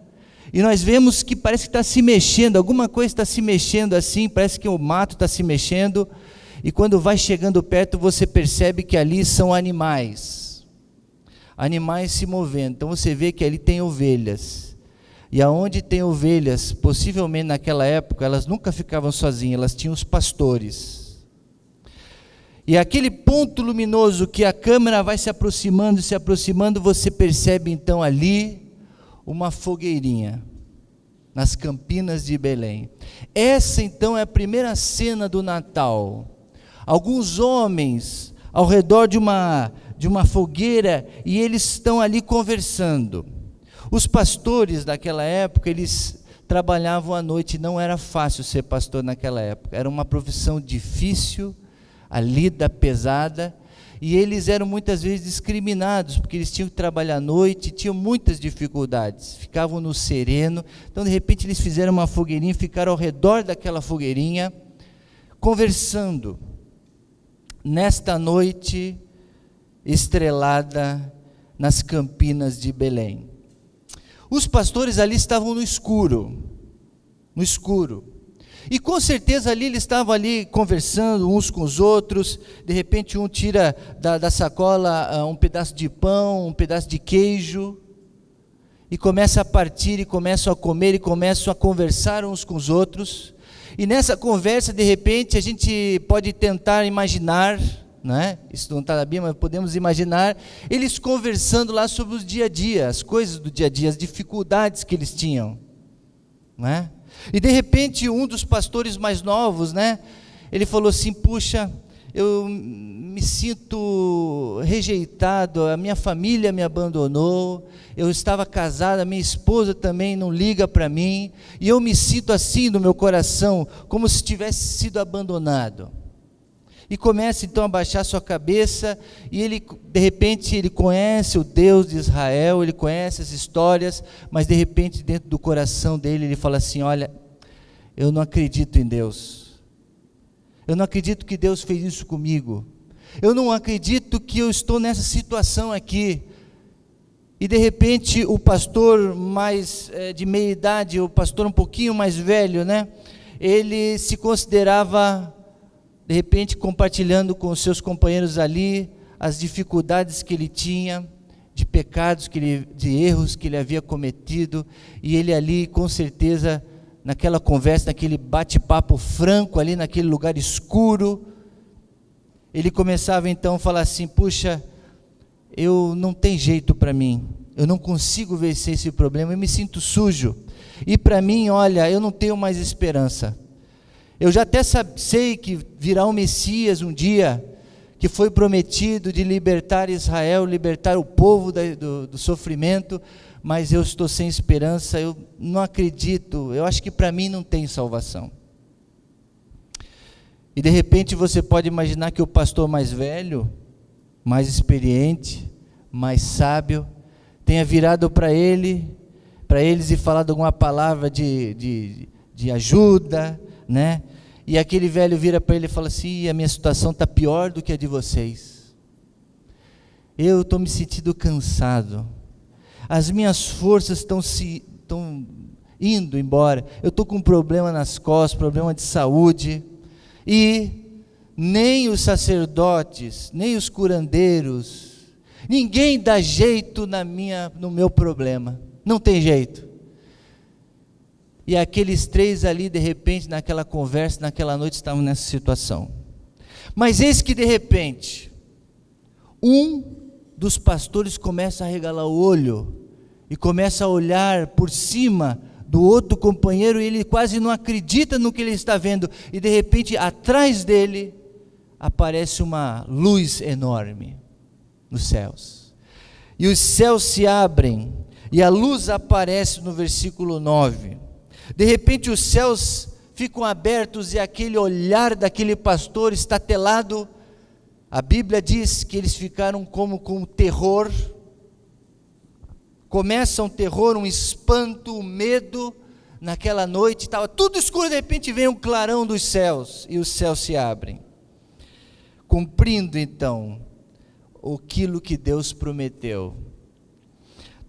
e nós vemos que parece que está se mexendo, alguma coisa está se mexendo assim, parece que o mato está se mexendo, e quando vai chegando perto, você percebe que ali são animais se movendo. Então você vê que ali tem ovelhas, e aonde tem ovelhas, possivelmente naquela época, elas nunca ficavam sozinhas, elas tinham os pastores. E aquele ponto luminoso que a câmera vai se aproximando, você percebe então ali uma fogueirinha, nas campinas de Belém. Essa então é a primeira cena do Natal. Alguns homens ao redor de uma fogueira, e eles estão ali conversando. Os pastores daquela época, eles trabalhavam à noite, não era fácil ser pastor naquela época, era uma profissão difícil, a lida pesada, e eles eram muitas vezes discriminados, porque eles tinham que trabalhar à noite, tinham muitas dificuldades, ficavam no sereno. Então de repente eles fizeram uma fogueirinha, ficaram ao redor daquela fogueirinha, conversando, nesta noite estrelada nas campinas de Belém. Os pastores ali estavam no escuro, e com certeza ali eles estavam ali conversando uns com os outros. De repente um tira da sacola um pedaço de pão, um pedaço de queijo, e começa a partir, e começam a comer, e começam a conversar uns com os outros. E nessa conversa, de repente, a gente pode tentar imaginar, né? Isso não está na Bíblia, mas podemos imaginar eles conversando lá sobre o dia a dia, as coisas do dia a dia, as dificuldades que eles tinham, né? E de repente um dos pastores mais novos, né, ele falou assim: puxa, eu me sinto rejeitado, a minha família me abandonou, eu estava casada, minha esposa também não liga para mim, e eu me sinto assim no meu coração, como se tivesse sido abandonado. E começa então a baixar sua cabeça, e ele, de repente, ele conhece o Deus de Israel, ele conhece as histórias, mas de repente dentro do coração dele, ele fala assim: olha, eu não acredito em Deus, eu não acredito que Deus fez isso comigo, eu não acredito que eu estou nessa situação aqui. E de repente o pastor mais de meia idade, o pastor um pouquinho mais velho, né, ele se considerava, de repente, compartilhando com os seus companheiros ali as dificuldades que ele tinha, de pecados, de erros que ele havia cometido, e ele ali, com certeza, naquela conversa, naquele bate-papo franco ali, naquele lugar escuro, ele começava então a falar assim: puxa, eu não tem jeito para mim, eu não consigo vencer esse problema, eu me sinto sujo, e para mim, olha, eu não tenho mais esperança. Eu já até sei que virá um Messias um dia, que foi prometido de libertar Israel, libertar o povo do sofrimento, mas eu estou sem esperança, eu não acredito, eu acho que para mim não tem salvação. E de repente você pode imaginar que o pastor mais velho, mais experiente, mais sábio, tenha virado para eles e falado alguma palavra de ajuda, né? E aquele velho vira para ele e fala assim: a minha situação está pior do que a de vocês. Eu estou me sentindo cansado. As minhas forças estão indo embora. Eu estou com um problema nas costas, problema de saúde. E nem os sacerdotes, nem os curandeiros, ninguém dá jeito no meu problema. Não tem jeito. E aqueles três ali, de repente, naquela conversa, naquela noite, estavam nessa situação. Mas eis que, de repente, um dos pastores começa a regalar o olho e começa a olhar por cima do outro companheiro, e ele quase não acredita no que ele está vendo. E, de repente, atrás dele, aparece uma luz enorme nos céus. e os céus se abrem, e a luz aparece no versículo 9. De repente os céus ficam abertos e aquele olhar daquele pastor estatelado, a Bíblia diz que eles ficaram como com terror. Começa um terror, um espanto, um medo. Naquela noite estava tudo escuro, de repente vem um clarão dos céus, e os céus se abrem, cumprindo então aquilo que Deus prometeu.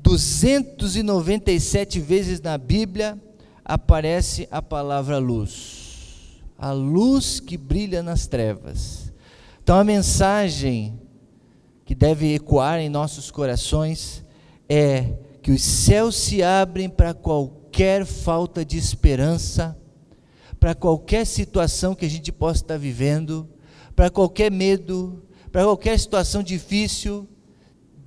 297 vezes na Bíblia aparece a palavra luz, a luz que brilha nas trevas. Então a mensagem que deve ecoar em nossos corações é que os céus se abrem para qualquer falta de esperança, para qualquer situação que a gente possa estar vivendo, para qualquer medo, para qualquer situação difícil.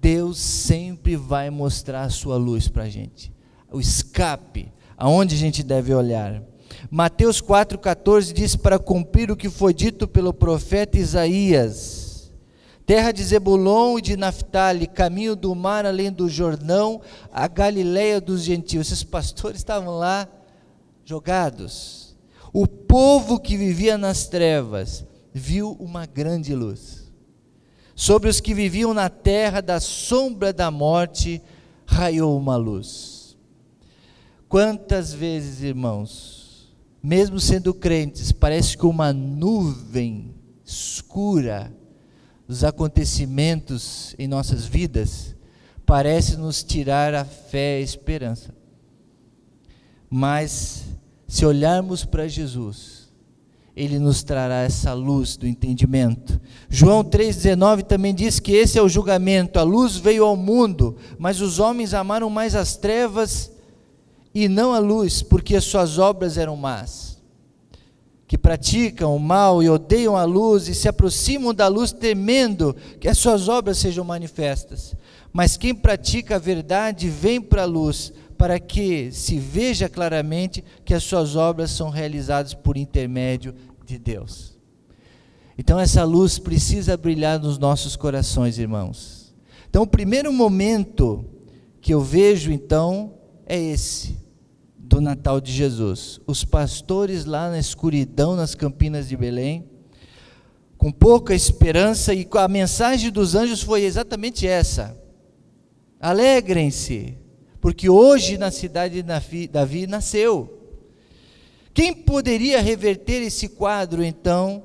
Deus sempre vai mostrar a sua luz para a gente, o escape, aonde a gente deve olhar. Mateus 4,14 diz: para cumprir o que foi dito pelo profeta Isaías: terra de Zebulon e de Naftali, caminho do mar além do Jordão, a Galileia dos gentios. Esses pastores estavam lá jogados. O povo que vivia nas trevas viu uma grande luz. Sobre os que viviam na terra da sombra da morte, raiou uma luz. Quantas vezes, irmãos, mesmo sendo crentes, parece que uma nuvem escura dos acontecimentos em nossas vidas parece nos tirar a fé e a esperança. Mas, se olharmos para Jesus, Ele nos trará essa luz do entendimento. João 3,19 também diz que esse é o julgamento. A luz veio ao mundo, mas os homens amaram mais as trevas e não a luz, porque as suas obras eram más. Que praticam o mal e odeiam a luz e se aproximam da luz temendo que as suas obras sejam manifestas. Mas quem pratica a verdade vem para a luz, para que se veja claramente que as suas obras são realizadas por intermédio de Deus. Então essa luz precisa brilhar nos nossos corações, irmãos. Então o primeiro momento que eu vejo então é esse, do Natal de Jesus. Os pastores lá na escuridão, nas campinas de Belém, com pouca esperança, e a mensagem dos anjos foi exatamente essa: alegrem-se, porque hoje na cidade de Davi nasceu. Quem poderia reverter esse quadro, então,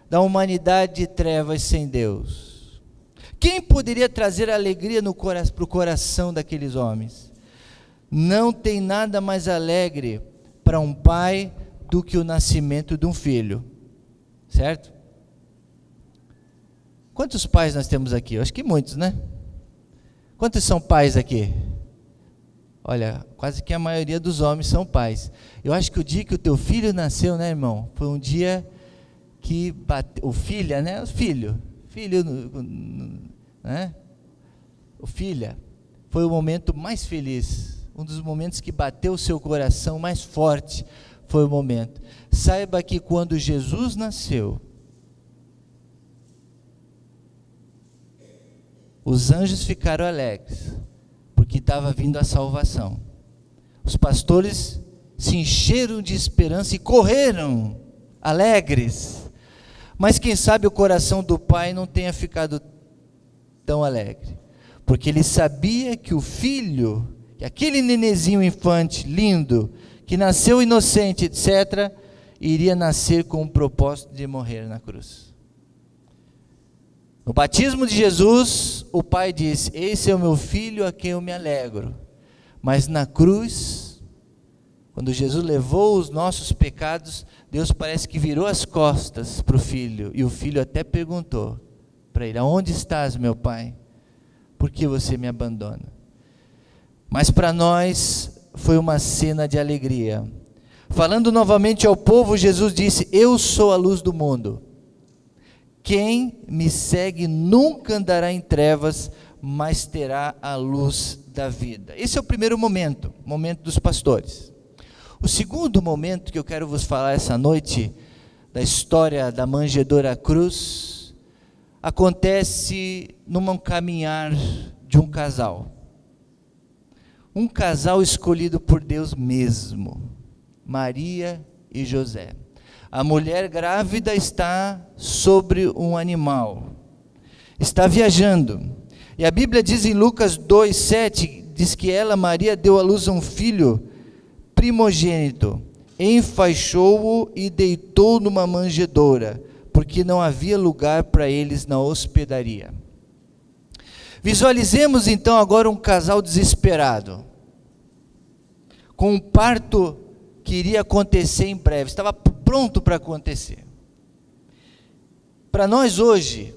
da humanidade de trevas sem Deus? Quem poderia trazer alegria para o coração daqueles homens? Não tem nada mais alegre para um pai do que o nascimento de um filho, certo? Quantos pais nós temos aqui? Eu acho que muitos, né? Quantos são pais aqui? Olha, quase que a maioria dos homens são pais. Eu acho que o dia que o teu filho nasceu, né, irmão? Foi um dia que bateu, o filha, né? O filho, né? O filha, foi o momento mais feliz. Um dos momentos que bateu o seu coração mais forte foi o momento. Saiba que quando Jesus nasceu, os anjos ficaram alegres, porque estava vindo a salvação. Os pastores se encheram de esperança e correram alegres. Mas quem sabe o coração do pai não tenha ficado tão alegre, porque ele sabia que o filho, que aquele nenezinho infante lindo, que nasceu inocente, etc., iria nascer com o propósito de morrer na cruz. No batismo de Jesus, o pai disse: esse é o meu filho a quem eu me alegro. Mas na cruz, quando Jesus levou os nossos pecados, Deus parece que virou as costas para o filho, e o filho até perguntou para ele: aonde estás, meu pai? Por que você me abandona? Mas para nós foi uma cena de alegria. Falando novamente ao povo, Jesus disse: eu sou a luz do mundo. Quem me segue nunca andará em trevas, mas terá a luz da vida. Esse é o primeiro momento, o momento dos pastores. O segundo momento que eu quero vos falar essa noite, da história da manjedoura cruz, acontece num caminhar de um casal. Um casal escolhido por Deus mesmo, Maria e José. A mulher grávida está sobre um animal, está viajando. E a Bíblia diz em Lucas 2:7, diz que ela, Maria, deu à luz a um filho primogênito, enfaixou-o e deitou numa manjedoura, porque não havia lugar para eles na hospedaria. Visualizemos então agora um casal desesperado, com um parto que iria acontecer em breve, estava pronto para acontecer. Para nós hoje,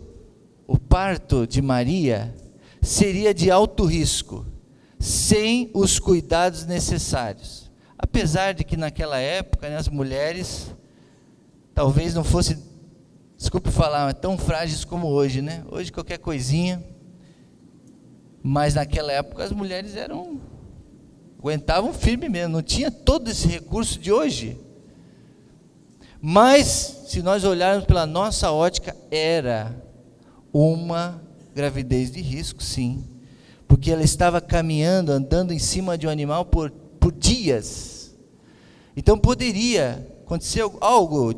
o parto de Maria seria de alto risco, sem os cuidados necessários. Apesar de que naquela época, né, as mulheres talvez não fossem, desculpe falar, tão frágeis como hoje, né? Hoje qualquer coisinha, mas naquela época as mulheres aguentavam firme mesmo, não tinha todo esse recurso de hoje. Mas, se nós olharmos pela nossa ótica, era uma gravidez de risco, sim, porque ela estava caminhando, andando em cima de um animal por dias. Então poderia acontecer algo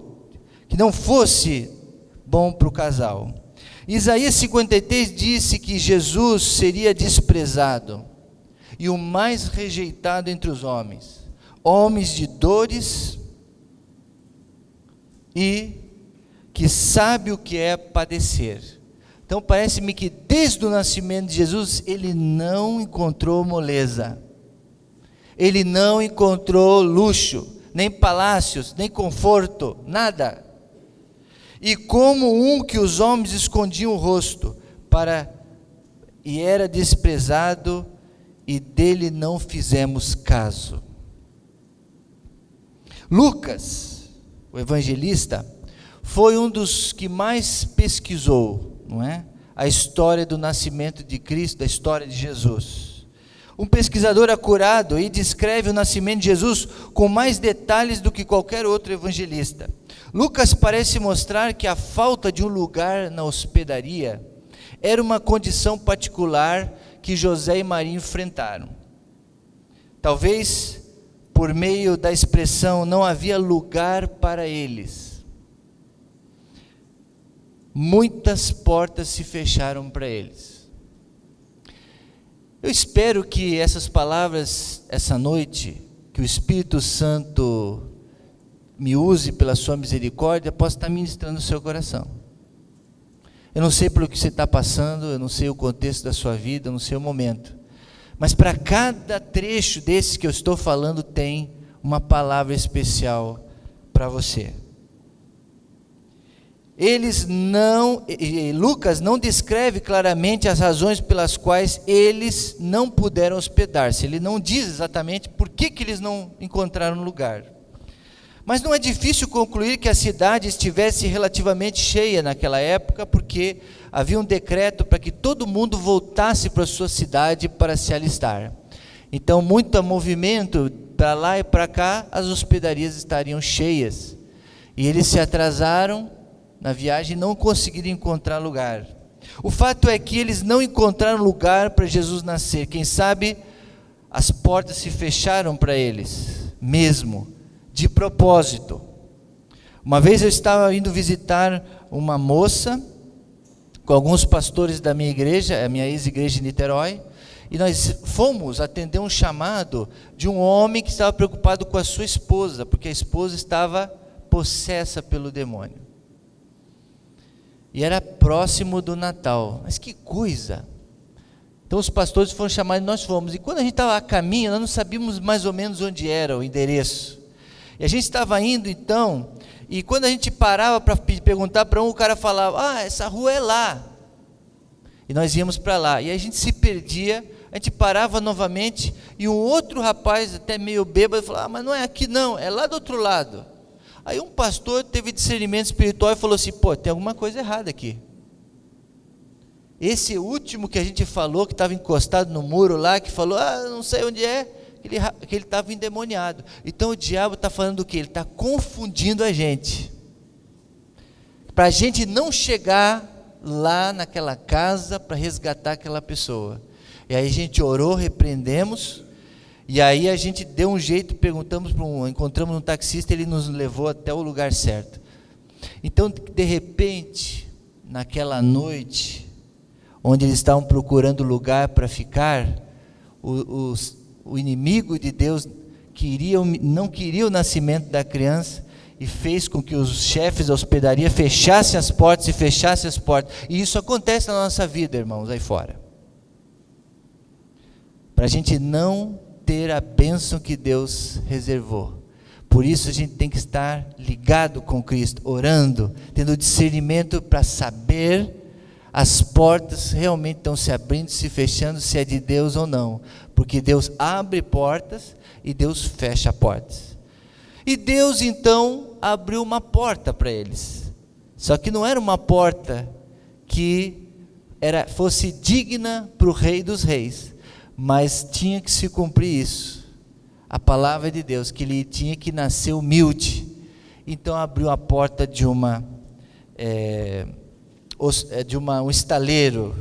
que não fosse bom para o casal. Isaías 53 disse que Jesus seria desprezado e o mais rejeitado entre os homens, homens de dores e que sabe o que é padecer. Então parece-me que desde o nascimento de Jesus ele não encontrou moleza, ele não encontrou luxo, nem palácios, nem conforto, nada. E como um que os homens escondiam o rosto, e era desprezado, e dele não fizemos caso. Lucas, o evangelista, foi um dos que mais pesquisou, não é? A história do nascimento de Cristo, a história de Jesus. Um pesquisador acurado e descreve o nascimento de Jesus com mais detalhes do que qualquer outro evangelista. Lucas parece mostrar que a falta de um lugar na hospedaria era uma condição particular que José e Maria enfrentaram. Talvez por meio da expressão não havia lugar para eles. Muitas portas se fecharam para eles. Eu espero que essas palavras, essa noite, que o Espírito Santo me use pela sua misericórdia, possa estar ministrando no seu coração. Eu não sei pelo que você está passando, eu não sei o contexto da sua vida, eu não sei o momento. Mas para cada trecho desses que eu estou falando, tem uma palavra especial para você. Lucas não descreve claramente as razões pelas quais eles não puderam hospedar-se. Ele não diz exatamente por que eles não encontraram lugar. Mas não é difícil concluir que a cidade estivesse relativamente cheia naquela época, porque havia um decreto para que todo mundo voltasse para a sua cidade para se alistar. Então, muito movimento para lá e para cá, as hospedarias estariam cheias. E eles se atrasaram na viagem e não conseguiram encontrar lugar. O fato é que eles não encontraram lugar para Jesus nascer. Quem sabe as portas se fecharam para eles, mesmo, de propósito. Uma vez eu estava indo visitar uma moça, com alguns pastores da minha igreja, a minha ex-igreja em Niterói, e nós fomos atender um chamado de um homem que estava preocupado com a sua esposa, porque a esposa estava possessa pelo demônio. E era próximo do Natal. Mas que coisa! Então os pastores foram chamados e nós fomos. E quando a gente estava a caminho, nós não sabíamos mais ou menos onde era o endereço. E a gente estava indo então, e quando a gente parava para perguntar para um, o cara falava, essa rua é lá. E nós íamos para lá. E aí a gente se perdia, a gente parava novamente, e um outro rapaz, até meio bêbado, falava, mas não é aqui não, é lá do outro lado. Aí um pastor teve discernimento espiritual e falou assim, tem alguma coisa errada aqui. Esse último que a gente falou, que estava encostado no muro lá, que falou, não sei onde é, que ele estava endemoniado. Então o diabo está falando o quê? Ele está confundindo a gente. Para a gente não chegar lá naquela casa para resgatar aquela pessoa. E aí a gente orou, repreendemos, e aí a gente deu um jeito, encontramos um taxista, ele nos levou até o lugar certo. Então, de repente, naquela noite, onde eles estavam procurando lugar para ficar, o inimigo de Deus não queria o nascimento da criança, e fez com que os chefes da hospedaria fechassem as portas. E isso acontece na nossa vida, irmãos, aí fora. Para a gente não ter a bênção que Deus reservou. Por isso a gente tem que estar ligado com Cristo, orando, tendo discernimento para saber as portas realmente estão se abrindo, se fechando, se é de Deus ou não. Porque Deus abre portas e Deus fecha portas. E Deus então abriu uma porta para eles. Só que não era uma porta que fosse digna para o Rei dos Reis, mas tinha que se cumprir isso. A palavra de Deus, que ele tinha que nascer humilde. Então abriu a porta de um estaleiro.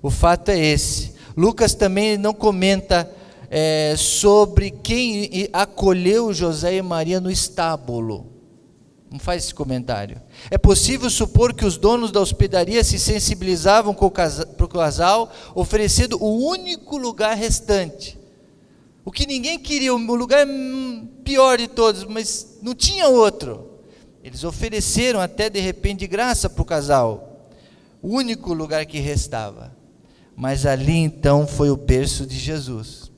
O fato é esse. Lucas também não comenta sobre quem acolheu José e Maria no estábulo. Não faz esse comentário. É possível supor que os donos da hospedaria se sensibilizavam para o casal, oferecendo o único lugar restante. O que ninguém queria, o lugar pior de todos, mas não tinha outro. Eles ofereceram até de repente de graça para o casal, o único lugar que restava. Mas ali então foi o berço de Jesus.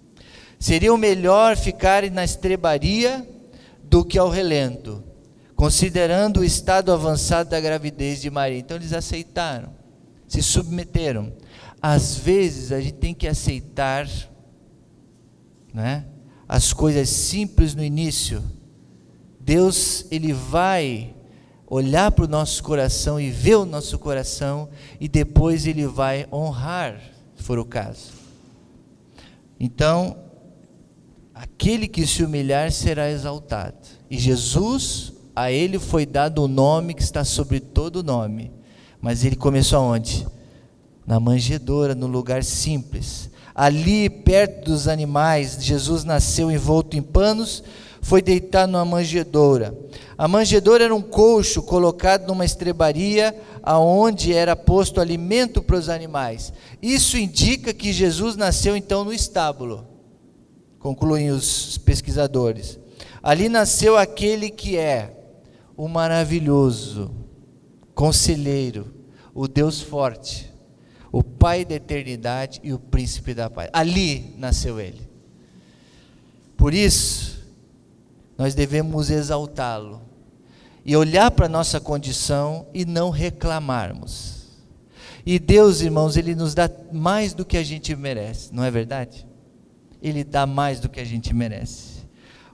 Seria melhor ficar na estrebaria do que ao relento, considerando o estado avançado da gravidez de Maria. Então eles aceitaram, se submeteram. Às vezes a gente tem que aceitar, né, as coisas simples no início. Deus, ele vai olhar para o nosso coração e ver o nosso coração, e depois ele vai honrar, se for o caso. Então, aquele que se humilhar será exaltado. E Jesus, a ele foi dado o nome que está sobre todo nome. Mas ele começou aonde? Na manjedoura, no lugar simples. Ali, perto dos animais, Jesus nasceu envolto em panos, foi deitado numa manjedoura. A manjedoura era um coxo colocado numa estrebaria, aonde era posto alimento para os animais. Isso indica que Jesus nasceu então no estábulo, concluem os pesquisadores. Ali nasceu aquele que é o maravilhoso conselheiro, o Deus forte, o Pai da eternidade e o príncipe da paz. Ali nasceu ele. Por isso, nós devemos exaltá-lo e olhar para a nossa condição e não reclamarmos. E Deus, irmãos, ele nos dá mais do que a gente merece, não é verdade? Ele dá mais do que a gente merece.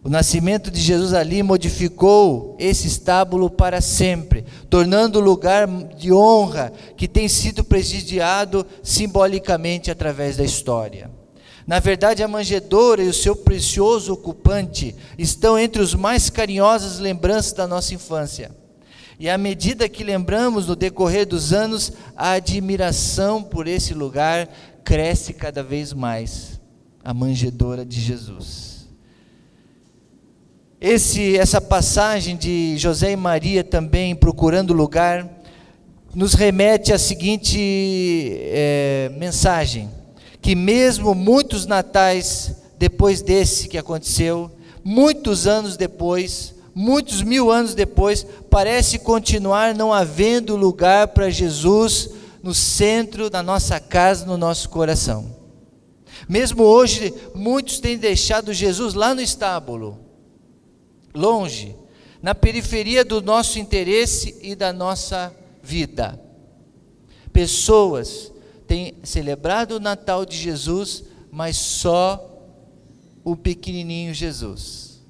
O nascimento de Jesus ali modificou esse estábulo para sempre, tornando o lugar de honra que tem sido presidiado simbolicamente através da história. Na verdade, a manjedoura e o seu precioso ocupante estão entre os mais carinhosas lembranças da nossa infância. E à medida que lembramos no decorrer dos anos, a admiração por esse lugar cresce cada vez mais. A manjedoura de Jesus. Essa passagem de José e Maria também procurando lugar, nos remete à seguinte mensagem, que mesmo muitos natais depois desse que aconteceu, muitos anos depois, muitos mil anos depois, parece continuar não havendo lugar para Jesus no centro da nossa casa, no nosso coração. Mesmo hoje, muitos têm deixado Jesus lá no estábulo, longe, na periferia do nosso interesse e da nossa vida. Pessoas têm celebrado o Natal de Jesus, mas só o pequenininho Jesus.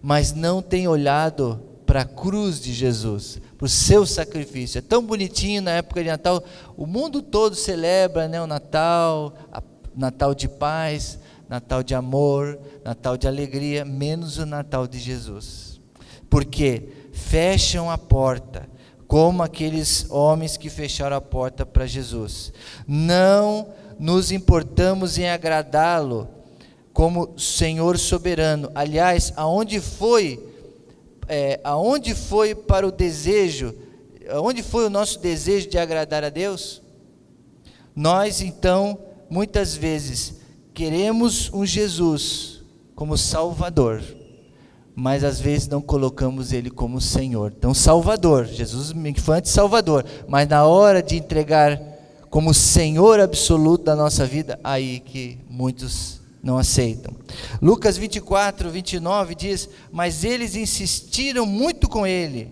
Mas não têm olhado para a cruz de Jesus, para o seu sacrifício. É tão bonitinho na época de Natal, o mundo todo celebra, né, o Natal, Natal de paz, Natal de amor, Natal de alegria, menos o Natal de Jesus. Porque fecham a porta, como aqueles homens que fecharam a porta para Jesus. Não nos importamos em agradá-lo como Senhor soberano. Aliás, aonde foi para o desejo, aonde foi o nosso desejo de agradar a Deus? Nós, então, muitas vezes, queremos um Jesus como Salvador, mas às vezes não colocamos Ele como Senhor. Então, Salvador, Jesus foi antes Salvador, mas na hora de entregar como Senhor absoluto da nossa vida, aí que muitos não aceitam. Lucas 24, 29 diz: mas eles insistiram muito com Ele: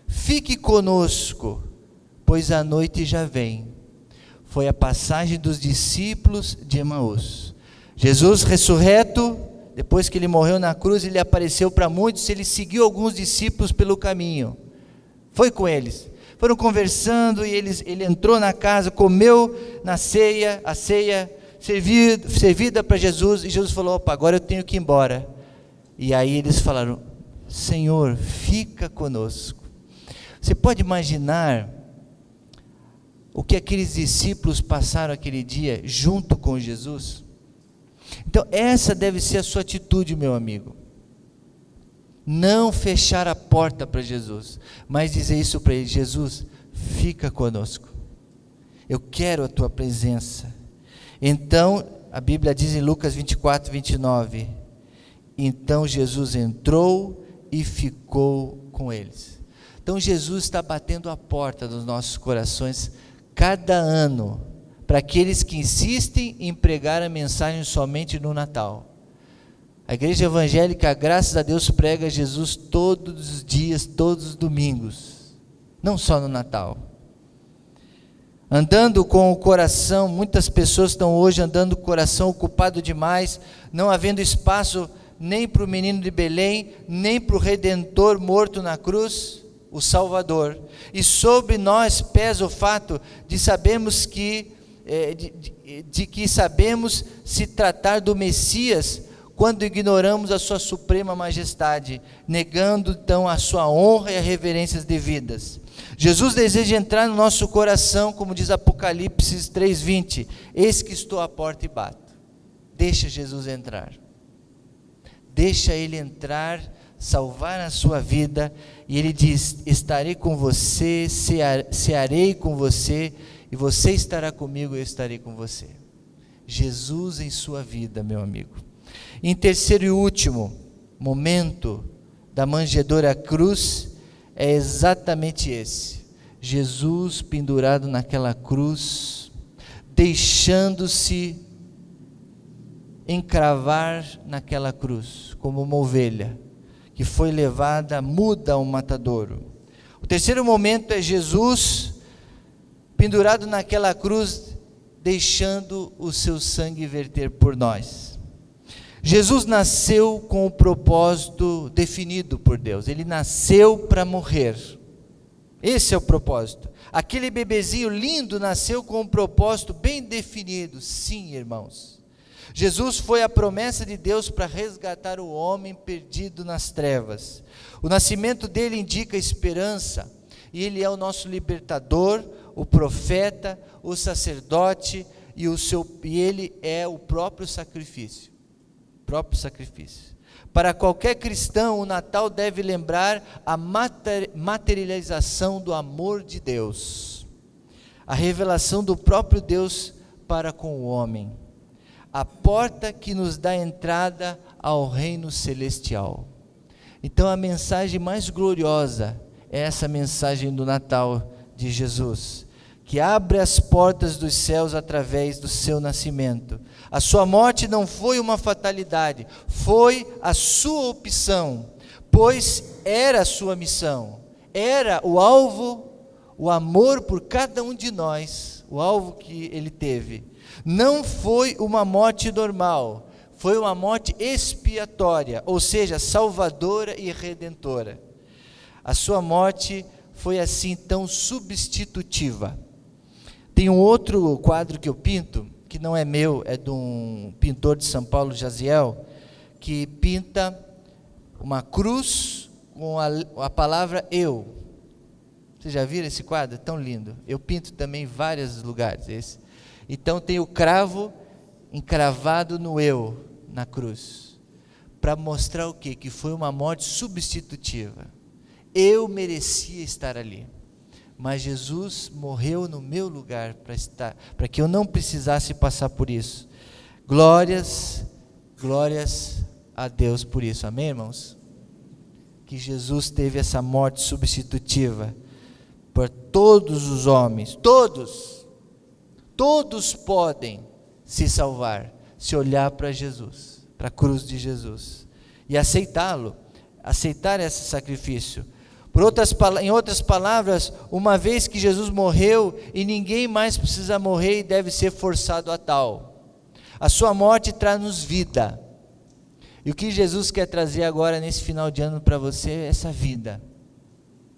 fique conosco, pois a noite já vem. Foi a passagem dos discípulos de Emaús. Jesus ressurreto, depois que Ele morreu na cruz, Ele apareceu para muitos, Ele seguiu alguns discípulos pelo caminho. Foi com eles. Foram conversando e Ele entrou na casa, comeu a ceia servida para Jesus, e Jesus falou: opa, agora eu tenho que ir embora. E aí eles falaram: Senhor, fica conosco. Você pode imaginar o que aqueles discípulos passaram aquele dia junto com Jesus? Então essa deve ser a sua atitude, meu amigo. Não fechar a porta para Jesus, mas dizer isso para Ele: Jesus, fica conosco, eu quero a Tua presença. Então, a Bíblia diz em Lucas 24, 29, então Jesus entrou e ficou com eles. Então Jesus está batendo a porta dos nossos corações cada ano, para aqueles que insistem em pregar a mensagem somente no Natal. A igreja evangélica, graças a Deus, prega Jesus todos os dias, todos os domingos, não só no Natal. Andando com o coração, muitas pessoas estão hoje andando com o coração ocupado demais, não havendo espaço nem para o menino de Belém, nem para o Redentor morto na cruz, o Salvador. E sobre nós pesa o fato de sabermos que sabemos se tratar do Messias, quando ignoramos a sua suprema majestade, negando então a sua honra e as reverências devidas. Jesus deseja entrar no nosso coração, como diz Apocalipse 3:20, eis que estou à porta e bato. Deixa Jesus entrar, deixa Ele entrar, salvar a sua vida, e Ele diz: estarei com você, cearei com você, e você estará comigo, eu estarei com você. Jesus em sua vida, meu amigo. Em terceiro e último momento da manjedoura cruz, é exatamente esse: Jesus pendurado naquela cruz, deixando-se encravar naquela cruz, como uma ovelha, que foi levada muda ao matadouro. O terceiro momento é Jesus pendurado naquela cruz, deixando o seu sangue verter por nós. Jesus nasceu com o propósito definido por Deus, Ele nasceu para morrer, esse é o propósito. Aquele bebezinho lindo nasceu com um propósito bem definido, sim, irmãos. Jesus foi a promessa de Deus para resgatar o homem perdido nas trevas. O nascimento dele indica esperança, e Ele é o nosso libertador, o profeta, o sacerdote, e Ele é o próprio sacrifício. Para qualquer cristão, o Natal deve lembrar a materialização do amor de Deus, a revelação do próprio Deus para com o homem, a porta que nos dá entrada ao reino celestial. Então a mensagem mais gloriosa é essa mensagem do Natal de Jesus, que abre as portas dos céus através do seu nascimento. A sua morte não foi uma fatalidade, foi a sua opção, pois era a sua missão, era o alvo, o amor por cada um de nós, o alvo que Ele teve. Não foi uma morte normal, foi uma morte expiatória, ou seja, salvadora e redentora. A sua morte foi assim tão substitutiva. Tem um outro quadro que eu pinto, que não é meu, é de um pintor de São Paulo, Jaziel, que pinta uma cruz com a palavra eu. Vocês já viram esse quadro? É tão lindo. Eu pinto também em vários lugares esse. Então tem o cravo encravado no eu, na cruz, para mostrar o quê? Que foi uma morte substitutiva. Eu merecia estar ali, mas Jesus morreu no meu lugar para que eu não precisasse passar por isso. Glórias a Deus por isso, amém, irmãos? Que Jesus teve essa morte substitutiva por todos os homens, todos podem se salvar, se olhar para Jesus, para a cruz de Jesus, e aceitá-lo, aceitar esse sacrifício. Em outras palavras, uma vez que Jesus morreu, e ninguém mais precisa morrer e deve ser forçado a tal. A sua morte traz-nos vida. E o que Jesus quer trazer agora, nesse final de ano, para você, é essa vida.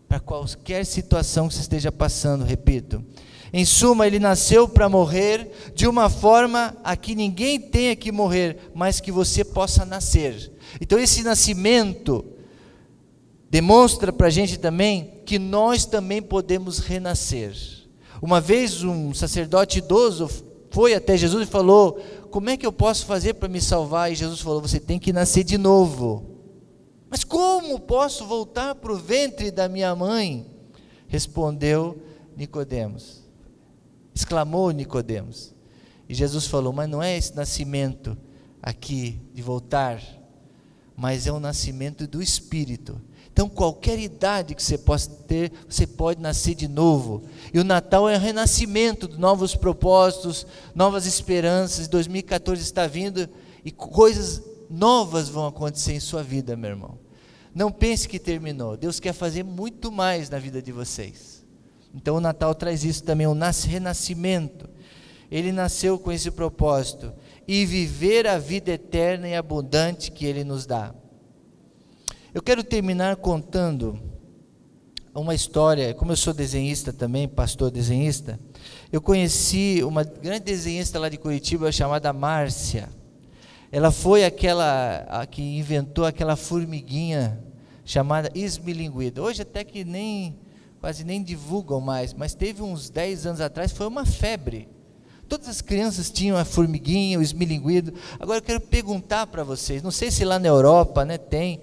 Para qualquer situação que você esteja passando, repito. Em suma, ele nasceu para morrer de uma forma a que ninguém tenha que morrer, mas que você possa nascer. Então esse nascimento demonstra para a gente também que nós também podemos renascer. Uma vez um sacerdote idoso foi até Jesus e falou: como é que eu posso fazer para me salvar? E Jesus falou: você tem que nascer de novo. Mas como posso voltar para o ventre da minha mãe? Respondeu Nicodemos. Exclamou Nicodemos. E Jesus falou: mas não é esse nascimento aqui de voltar, mas é um nascimento do Espírito. Então qualquer idade que você possa ter, você pode nascer de novo. E o Natal é um renascimento de novos propósitos, novas esperanças. 2014 está vindo e coisas novas vão acontecer em sua vida, meu irmão. Não pense que terminou. Deus quer fazer muito mais na vida de vocês. Então o Natal traz isso também, um renascimento. Ele nasceu com esse propósito, e viver a vida eterna e abundante que Ele nos dá. Eu quero terminar contando uma história. Como eu sou desenhista também, pastor desenhista, eu conheci uma grande desenhista lá de Curitiba chamada Márcia. Ela foi aquela que inventou aquela formiguinha chamada esmilinguido. Hoje até que quase nem divulgam mais, mas teve uns 10 anos atrás, foi uma febre. Todas as crianças tinham a formiguinha, o esmilinguido. Agora eu quero perguntar para vocês, não sei se lá na Europa, tem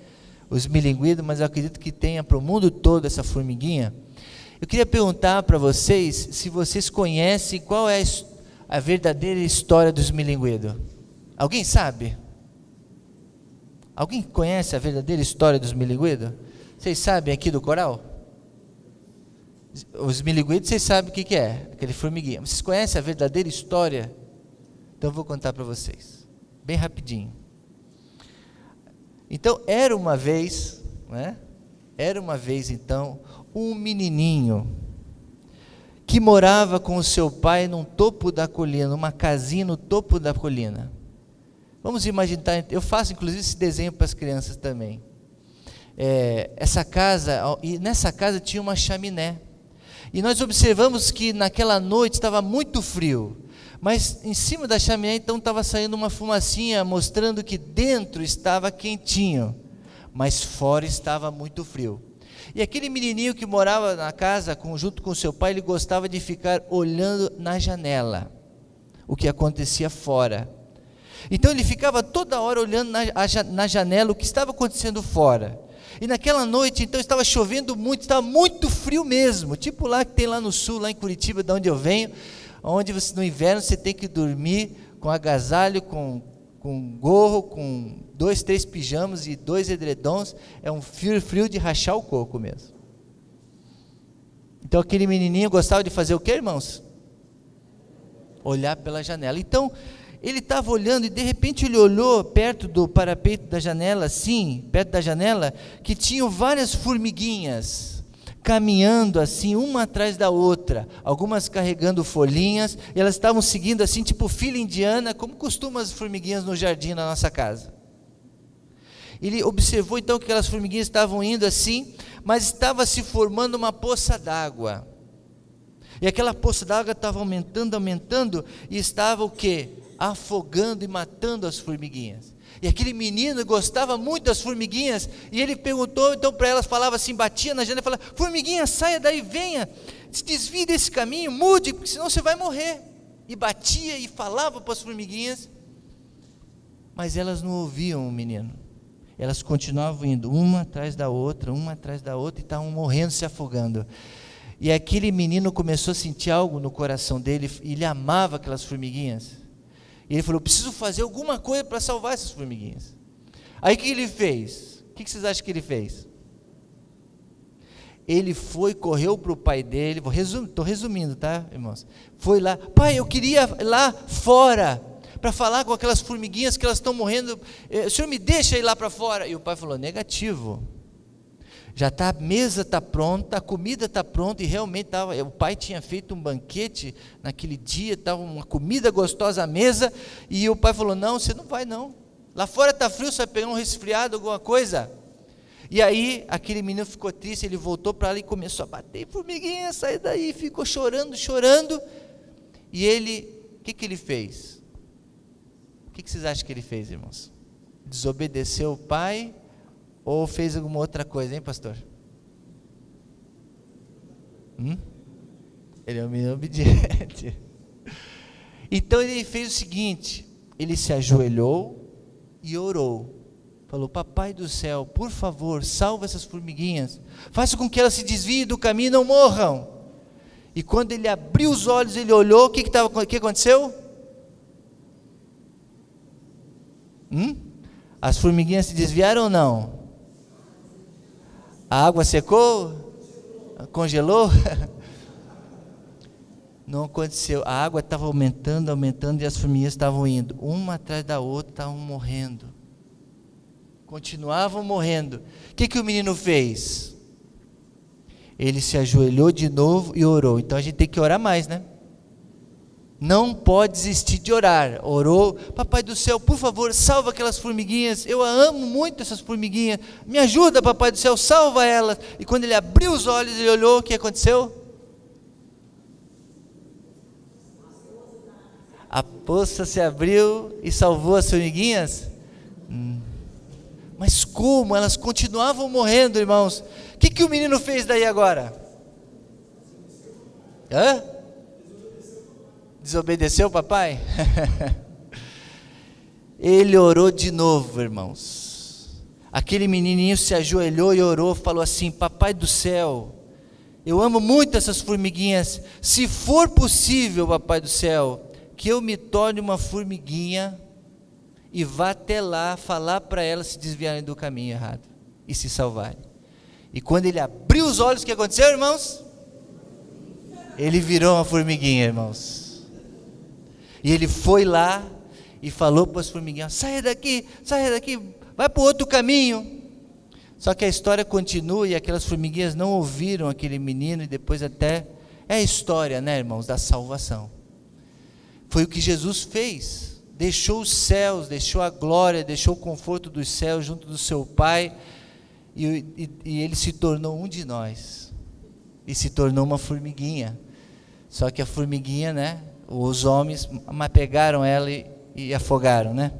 o esmilinguido, mas eu acredito que tenha para o mundo todo essa formiguinha. Eu queria perguntar para vocês se vocês conhecem qual é a verdadeira história do esmilinguido. Alguém sabe? Alguém conhece a verdadeira história do esmilinguido? Vocês sabem aqui do coral? Os esmilinguidos, vocês sabem o que é, aquele formiguinha. Vocês conhecem a verdadeira história? Então eu vou contar para vocês, bem rapidinho. Então, era uma vez então, um menininho que morava com o seu pai no topo da colina, numa casinha no topo da colina. Vamos imaginar, eu faço inclusive esse desenho para as crianças também. Essa casa, e nessa casa tinha uma chaminé. E nós observamos que naquela noite estava muito frio, mas em cima da chaminé então estava saindo uma fumacinha, mostrando que dentro estava quentinho, mas fora estava muito frio. E aquele menininho que morava na casa junto com seu pai, ele gostava de ficar olhando na janela o que acontecia fora. Então ele ficava toda hora olhando na janela o que estava acontecendo fora. E naquela noite, então, estava chovendo muito, estava muito frio mesmo, tipo lá que tem lá no sul, lá em Curitiba, de onde eu venho, onde no inverno você tem que dormir com agasalho, com gorro, com 2, 3 pijamas e 2 edredons, é um frio de rachar o coco mesmo. Então aquele menininho gostava de fazer o quê, irmãos? Olhar pela janela. Então, ele estava olhando e de repente ele olhou perto do parapeito da janela, assim, perto da janela, que tinham várias formiguinhas, caminhando assim, uma atrás da outra, algumas carregando folhinhas, e elas estavam seguindo assim, tipo fila indiana, como costumam as formiguinhas no jardim da nossa casa. Ele observou então que aquelas formiguinhas estavam indo assim, mas estava se formando uma poça d'água. E aquela poça d'água estava aumentando, e estava o quê? Afogando e matando as formiguinhas. E aquele menino gostava muito das formiguinhas, e ele perguntou então para elas, falava assim, batia na janela e falava: formiguinha, saia daí, venha, se desvie desse caminho, mude, porque senão você vai morrer. e batia e falava para as formiguinhas, mas elas não ouviam o menino. Elas continuavam indo, uma atrás da outra, e estavam morrendo, se afogando. E aquele menino começou a sentir algo no coração dele, e ele amava aquelas formiguinhas. E ele falou, preciso fazer alguma coisa para salvar essas formiguinhas. Aí o que ele fez? O que vocês acham que ele fez? Ele foi, correu para o pai dele, estou resumindo, tá, irmãos? Foi lá, pai, eu queria ir lá fora, para falar com aquelas formiguinhas que elas estão morrendo, o senhor me deixa ir lá para fora? E o pai falou, negativo, já está, a mesa está pronta, a comida está pronta, e realmente estava, o pai tinha feito um banquete naquele dia, estava uma comida gostosa à mesa, e o pai falou, não, você não vai não, lá fora está frio, você vai pegar um resfriado, alguma coisa. E aí, aquele menino ficou triste, ele voltou para lá e começou a bater, formiguinha, sai daí, ficou chorando, e ele, o que ele fez? O que vocês acham que ele fez, irmãos? Desobedeceu o pai ou fez alguma outra coisa, hein, pastor? Ele é um menino obediente. Então ele fez o seguinte, ele se ajoelhou e orou. Falou, papai do céu, por favor, salva essas formiguinhas. Faça com que elas se desviem do caminho e não morram. E quando ele abriu os olhos, ele olhou, o que aconteceu? As formiguinhas se desviaram ou não? A água secou? Congelou? Não aconteceu. A água estava aumentando, e as formiguinhas estavam indo. Uma atrás da outra, estavam morrendo. Continuavam morrendo. O que o menino fez? Ele se ajoelhou de novo e orou. Então a gente tem que orar mais, né? Não pode desistir de orar. Orou, papai do céu, por favor, salva aquelas formiguinhas, eu amo muito essas formiguinhas, me ajuda, papai do céu, salva elas. E quando ele abriu os olhos, ele olhou, o que aconteceu? A poça se abriu e salvou as formiguinhas? Mas como? Elas continuavam morrendo, irmãos. O que o menino fez daí agora? Desobedeceu o papai? Ele orou de novo, irmãos. Aquele menininho se ajoelhou e orou, falou assim, papai do céu, eu amo muito essas formiguinhas, se for possível, papai do céu, que eu me torne uma formiguinha e vá até lá falar para elas se desviarem do caminho errado e se salvarem. E quando ele abriu os olhos, o que aconteceu, irmãos? Ele virou uma formiguinha, irmãos. E ele foi lá e falou para as formiguinhas, saia daqui, vai para o outro caminho. Só que a história continua e aquelas formiguinhas não ouviram aquele menino, e depois até, é a história, né, irmãos, da salvação. Foi o que Jesus fez, deixou os céus, deixou a glória, deixou o conforto dos céus junto do seu Pai, e ele se tornou um de nós, e se tornou uma formiguinha. Só que a formiguinha, né, os homens pegaram ela e afogaram, né?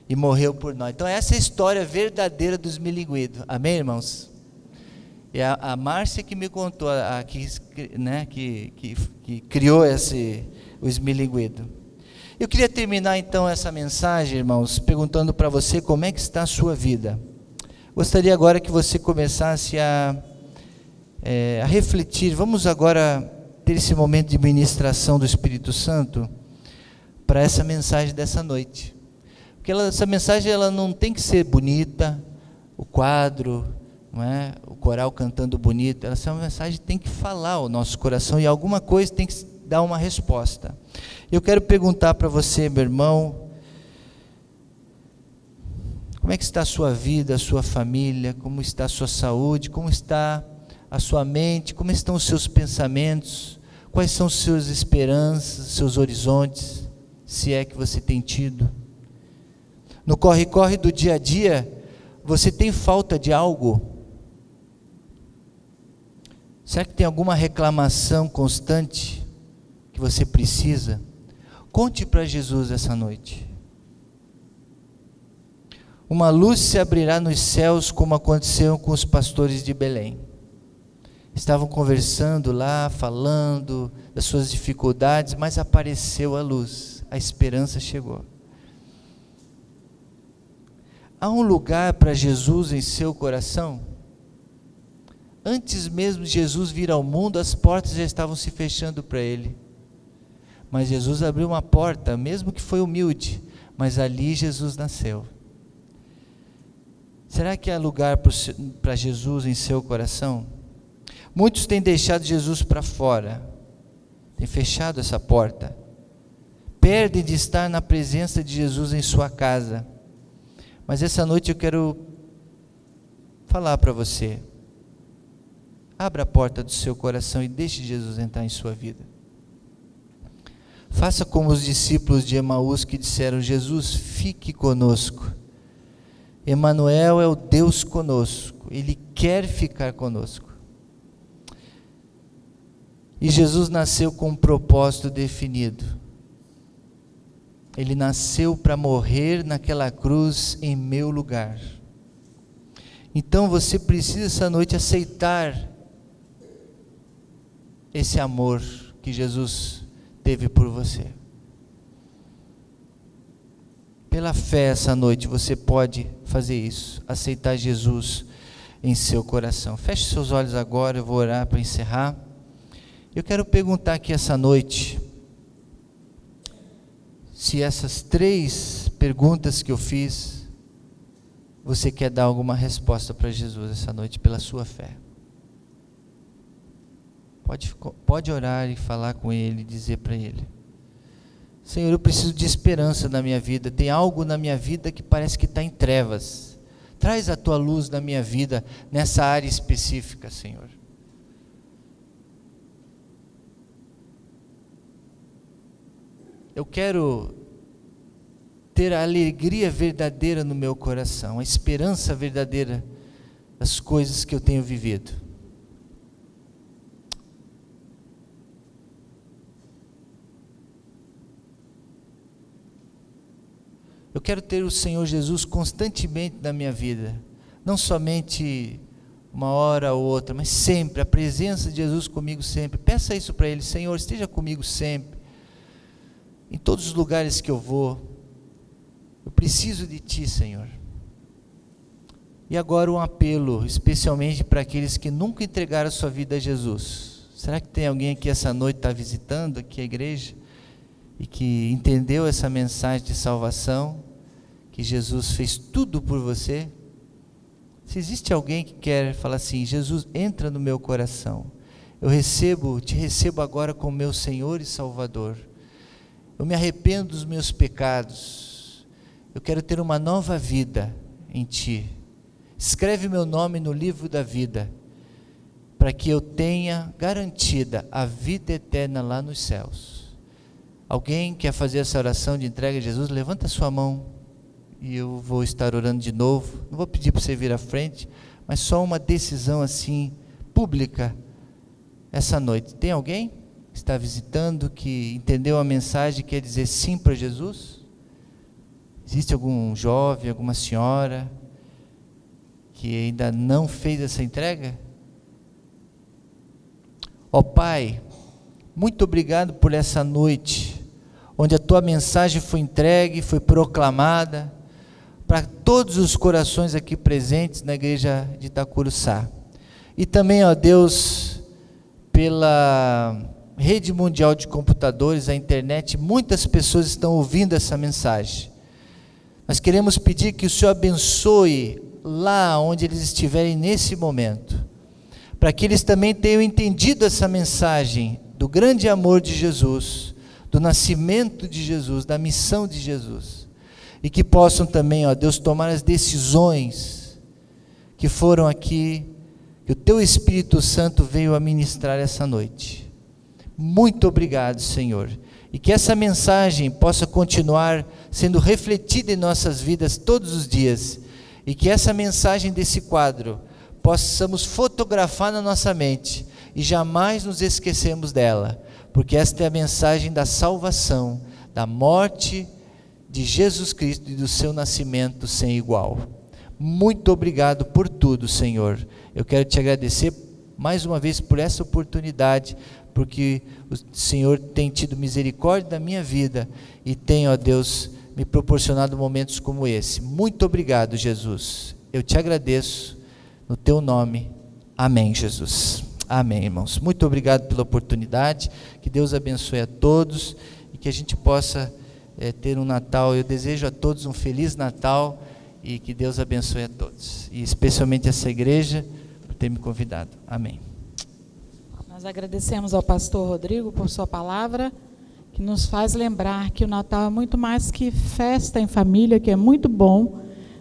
E morreu por nós. Então essa é a história verdadeira dos milinguidos. Amém, irmãos? E a Márcia que me contou, que criou o esmilinguido. Eu queria terminar então essa mensagem, irmãos, perguntando para você como é que está a sua vida. Gostaria agora que você começasse a refletir. Vamos agora ter esse momento de ministração do Espírito Santo para essa mensagem dessa noite. Porque essa mensagem ela não tem que ser bonita, o quadro, não é? O coral cantando bonito. Essa mensagem tem que falar ao nosso coração e alguma coisa tem que dar uma resposta. Eu quero perguntar para você, meu irmão, como é que está a sua vida, a sua família, como está a sua saúde, como está a sua mente, como estão os seus pensamentos, quais são as suas esperanças, seus horizontes, se é que você tem tido. No corre-corre do dia a dia, você tem falta de algo? Será que tem alguma reclamação constante que você precisa? Conte para Jesus essa noite. Uma luz se abrirá nos céus, como aconteceu com os pastores de Belém. estavam conversando lá, falando das suas dificuldades, mas apareceu a luz, a esperança chegou. Há um lugar para Jesus em seu coração? Antes mesmo de Jesus vir ao mundo, as portas já estavam se fechando para ele. Mas Jesus abriu uma porta, mesmo que foi humilde, mas ali Jesus nasceu. Será que há lugar para Jesus em seu coração? Muitos têm deixado Jesus para fora, têm fechado essa porta, perdem de estar na presença de Jesus em sua casa. Mas essa noite eu quero falar para você, abra a porta do seu coração e deixe Jesus entrar em sua vida. Faça como os discípulos de Emaús que disseram: Jesus, fique conosco. Emanuel é o Deus conosco, Ele quer ficar conosco. E Jesus nasceu com um propósito definido. Ele nasceu para morrer naquela cruz em meu lugar. Então você precisa essa noite aceitar esse amor que Jesus teve por você. Pela fé essa noite você pode fazer isso, aceitar Jesus em seu coração. Feche seus olhos agora, eu vou orar para encerrar. Eu quero perguntar aqui essa noite, se essas 3 perguntas que eu fiz, você quer dar alguma resposta para Jesus essa noite pela sua fé. Pode orar e falar com Ele, dizer para Ele: Senhor, eu preciso de esperança na minha vida, tem algo na minha vida que parece que está em trevas, traz a Tua luz na minha vida, nessa área específica, Senhor. Eu quero ter a alegria verdadeira no meu coração, a esperança verdadeira das coisas que eu tenho vivido. Eu quero ter o Senhor Jesus constantemente na minha vida, não somente uma hora ou outra, mas sempre, a presença de Jesus comigo sempre. Peça isso para Ele: Senhor, esteja comigo sempre, em todos os lugares que eu vou, eu preciso de Ti, Senhor. E agora um apelo, especialmente para aqueles que nunca entregaram a sua vida a Jesus. Será que tem alguém aqui essa noite, está visitando aqui a igreja, e que entendeu essa mensagem de salvação, que Jesus fez tudo por você? Se existe alguém que quer falar assim: Jesus, entra no meu coração, te recebo agora como meu Senhor e Salvador, eu me arrependo dos meus pecados, eu quero ter uma nova vida em Ti, escreve meu nome no livro da vida, para que eu tenha garantida a vida eterna lá nos céus. Alguém quer fazer essa oração de entrega a Jesus? Levanta a sua mão e eu vou estar orando de novo. Não vou pedir para você vir à frente, mas só uma decisão assim, pública, essa noite. Tem alguém que está visitando, que entendeu a mensagem e quer dizer sim para Jesus? Existe algum jovem, alguma senhora que ainda não fez essa entrega? Ó Pai, muito obrigado por essa noite, onde a Tua mensagem foi entregue, foi proclamada para todos os corações aqui presentes na igreja de Itacuruçá. E também, ó Deus, pela rede mundial de computadores, a internet, muitas pessoas estão ouvindo essa mensagem. Nós queremos pedir que o Senhor abençoe lá onde eles estiverem nesse momento, para que eles também tenham entendido essa mensagem do grande amor de Jesus, do nascimento de Jesus, da missão de Jesus, e que possam também, ó Deus, tomar as decisões que foram aqui, que o Teu Espírito Santo veio a ministrar essa noite. Muito obrigado, Senhor, e que essa mensagem possa continuar sendo refletida em nossas vidas todos os dias, e que essa mensagem desse quadro possamos fotografar na nossa mente e jamais nos esquecemos dela, porque esta é a mensagem da salvação, da morte de Jesus Cristo e do seu nascimento sem igual. Muito obrigado por tudo, Senhor. Eu quero te agradecer mais uma vez por essa oportunidade, porque o Senhor tem tido misericórdia da minha vida e tem, ó Deus, me proporcionado momentos como esse. Muito obrigado, Jesus. Eu te agradeço no teu nome. Amém, Jesus. Amém, irmãos. Muito obrigado pela oportunidade. Que Deus abençoe a todos e que a gente possa ter um Natal. Eu desejo a todos um Feliz Natal e que Deus abençoe a todos. E especialmente essa igreja por ter me convidado. Amém. Nós agradecemos ao pastor Rodrigo por sua palavra, que nos faz lembrar que o Natal é muito mais que festa em família, que é muito bom,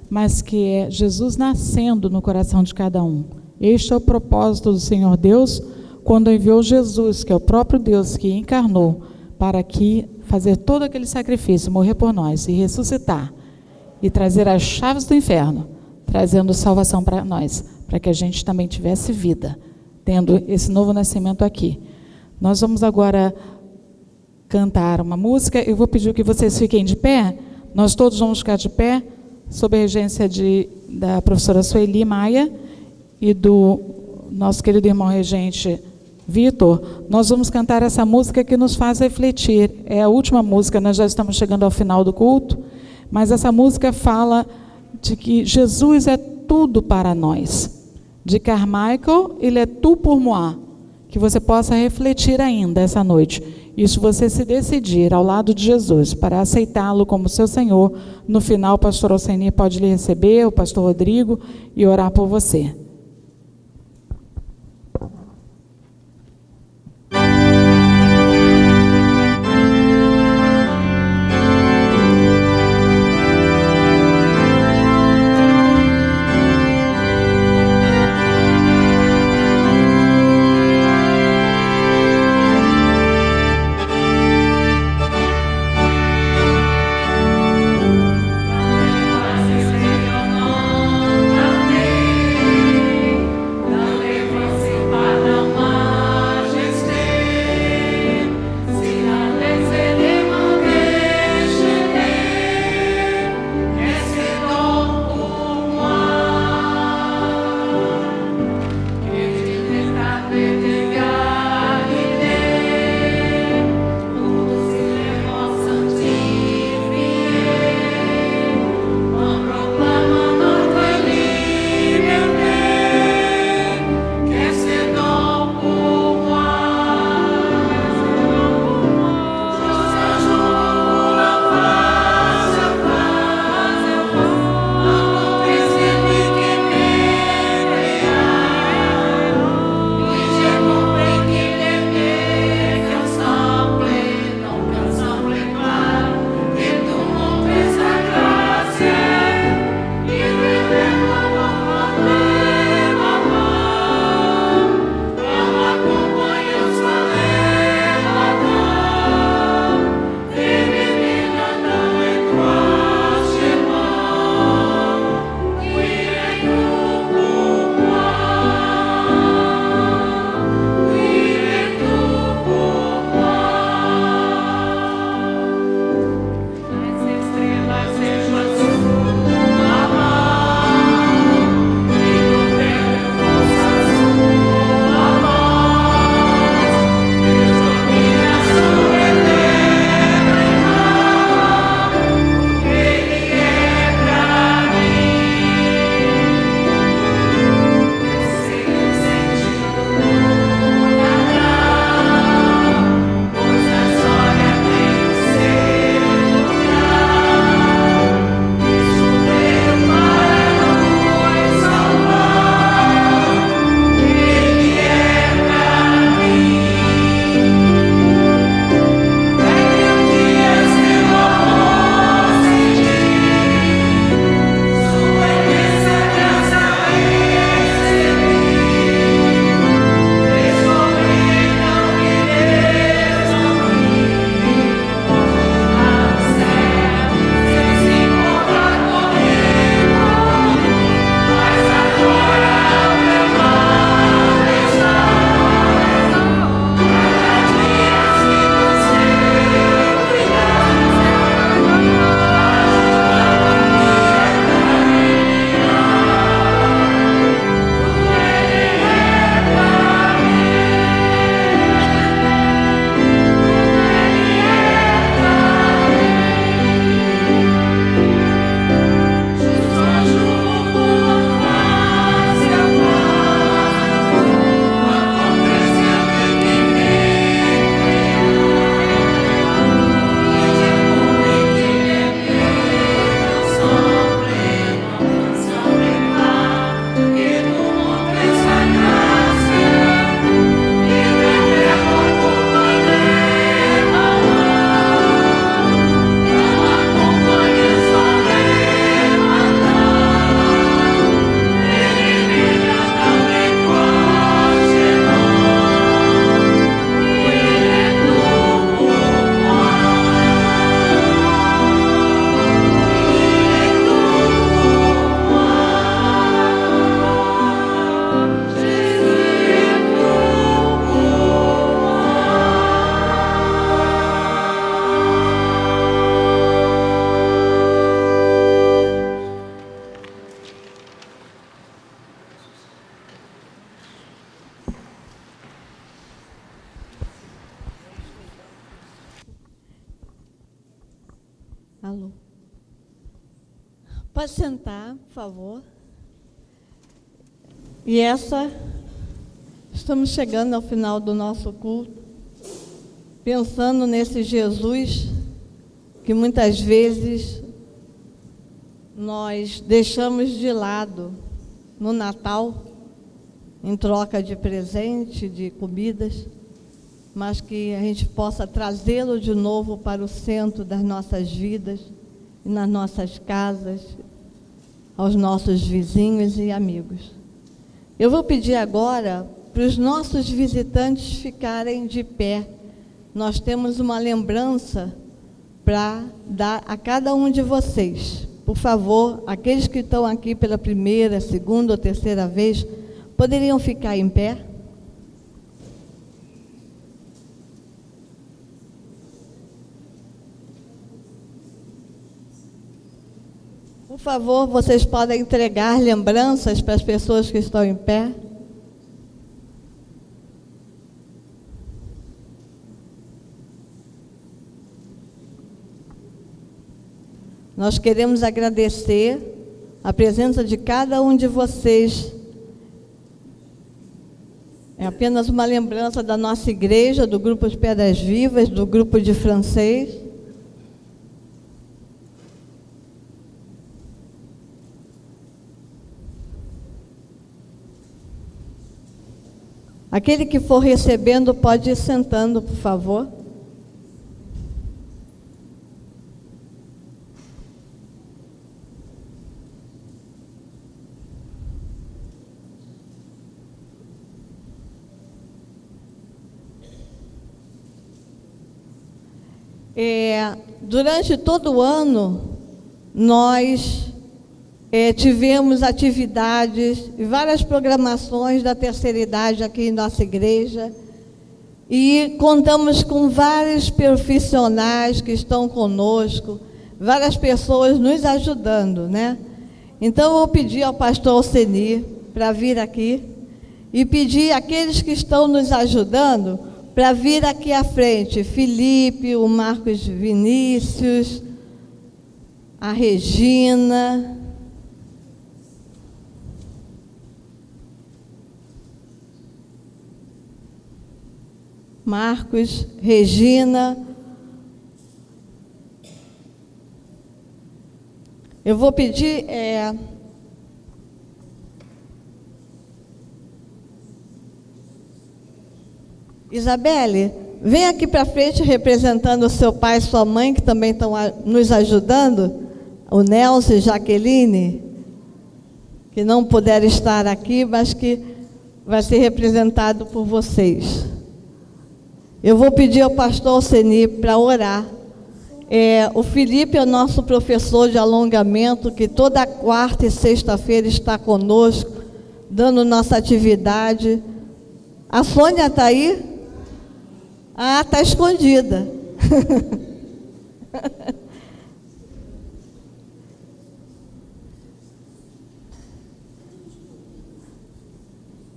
mas que é Jesus nascendo no coração de cada um. Este é o propósito do Senhor Deus, quando enviou Jesus, que é o próprio Deus que encarnou, para aqui fazer todo aquele sacrifício, morrer por nós e ressuscitar, e trazer as chaves do inferno, trazendo salvação para nós, para que a gente também tivesse vida, tendo esse novo nascimento aqui. Nós vamos agora cantar uma música. Eu vou pedir que vocês fiquem de pé. Nós todos vamos ficar de pé, sob a regência da professora Sueli Maia e do nosso querido irmão regente Vitor. Nós vamos cantar essa música que nos faz refletir. É a última música, nós já estamos chegando ao final do culto, mas essa música fala de que Jesus é tudo para nós. De Carmichael, ele é tout pour moi. Que você possa refletir ainda essa noite. E se você se decidir ao lado de Jesus para aceitá-lo como seu Senhor, no final o pastor Alcenir pode lhe receber, o pastor Rodrigo, e orar por você. Amém. Alô. Pode sentar, por favor. E estamos chegando ao final do nosso culto, pensando nesse Jesus que muitas vezes nós deixamos de lado no Natal, em troca de presente, de comidas, mas que a gente possa trazê-lo de novo para o centro das nossas vidas, e nas nossas casas, aos nossos vizinhos e amigos. Eu vou pedir agora para os nossos visitantes ficarem de pé. Nós temos uma lembrança para dar a cada um de vocês. Por favor, aqueles que estão aqui pela primeira, segunda ou terceira vez, poderiam ficar em pé? Por favor, vocês podem entregar lembranças para as pessoas que estão em pé? Nós queremos agradecer a presença de cada um de vocês. É apenas uma lembrança da nossa igreja, do grupo de Pedras Vivas, do grupo de francês. Aquele que for recebendo pode ir sentando, por favor. Durante todo o ano, nós tivemos atividades e várias programações da terceira idade aqui em nossa igreja, e contamos com vários profissionais que estão conosco, várias pessoas nos ajudando, né? Então, eu vou pedir ao pastor Alceni para vir aqui e pedir àqueles que estão nos ajudando para vir aqui à frente. Felipe, o Marcos Vinícius, a Regina, Marcos, Regina. Eu vou pedir Isabelle, vem aqui para frente representando o seu pai e sua mãe, que também estão nos ajudando, o Nelson e Jaqueline, que não puderam estar aqui, mas que vai ser representado por vocês. Eu vou pedir ao pastor Alceni para orar. O Felipe é o nosso professor de alongamento, que toda quarta e sexta-feira está conosco, dando nossa atividade. A Sônia está aí? Ah, está escondida.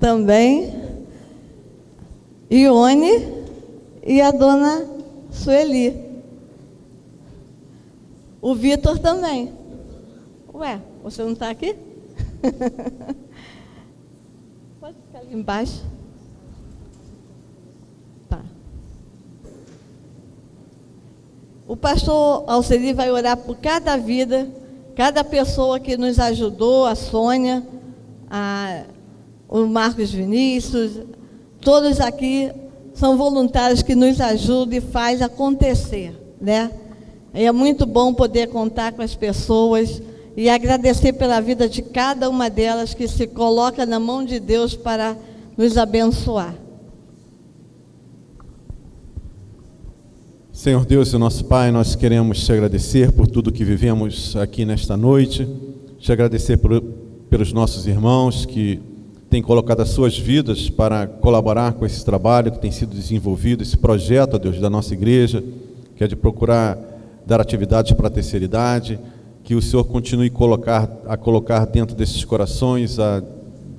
Também Ione e a dona Sueli. O Vitor também. Ué, você não está aqui? Pode ficar ali embaixo. Tá. O pastor Alceni vai orar por cada vida, cada pessoa que nos ajudou, a Sônia, o Marcos Vinícius, todos aqui são voluntários que nos ajudam e faz acontecer, né? É muito bom poder contar com as pessoas e agradecer pela vida de cada uma delas que se coloca na mão de Deus para nos abençoar. Senhor Deus e nosso Pai, nós queremos te agradecer por tudo que vivemos aqui nesta noite, te agradecer pelos nossos irmãos que têm colocado as suas vidas para colaborar com esse trabalho que tem sido desenvolvido, esse projeto, ó Deus, da nossa igreja, que é de procurar dar atividades para a terceira idade, que o Senhor continue a colocar dentro desses corações a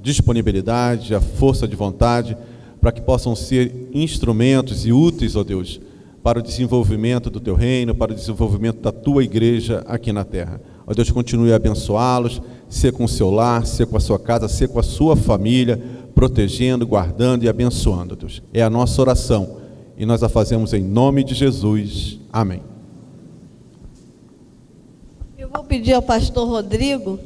disponibilidade, a força de vontade, para que possam ser instrumentos e úteis, ó Deus, para o desenvolvimento do teu reino, para o desenvolvimento da tua igreja aqui na terra. Ó Deus, continue a abençoá-los, ser com o seu lar, ser com a sua casa, ser com a sua família, protegendo, guardando e abençoando, Deus. É a nossa oração e nós a fazemos em nome de Jesus. Amém. Eu vou pedir ao pastor Rodrigo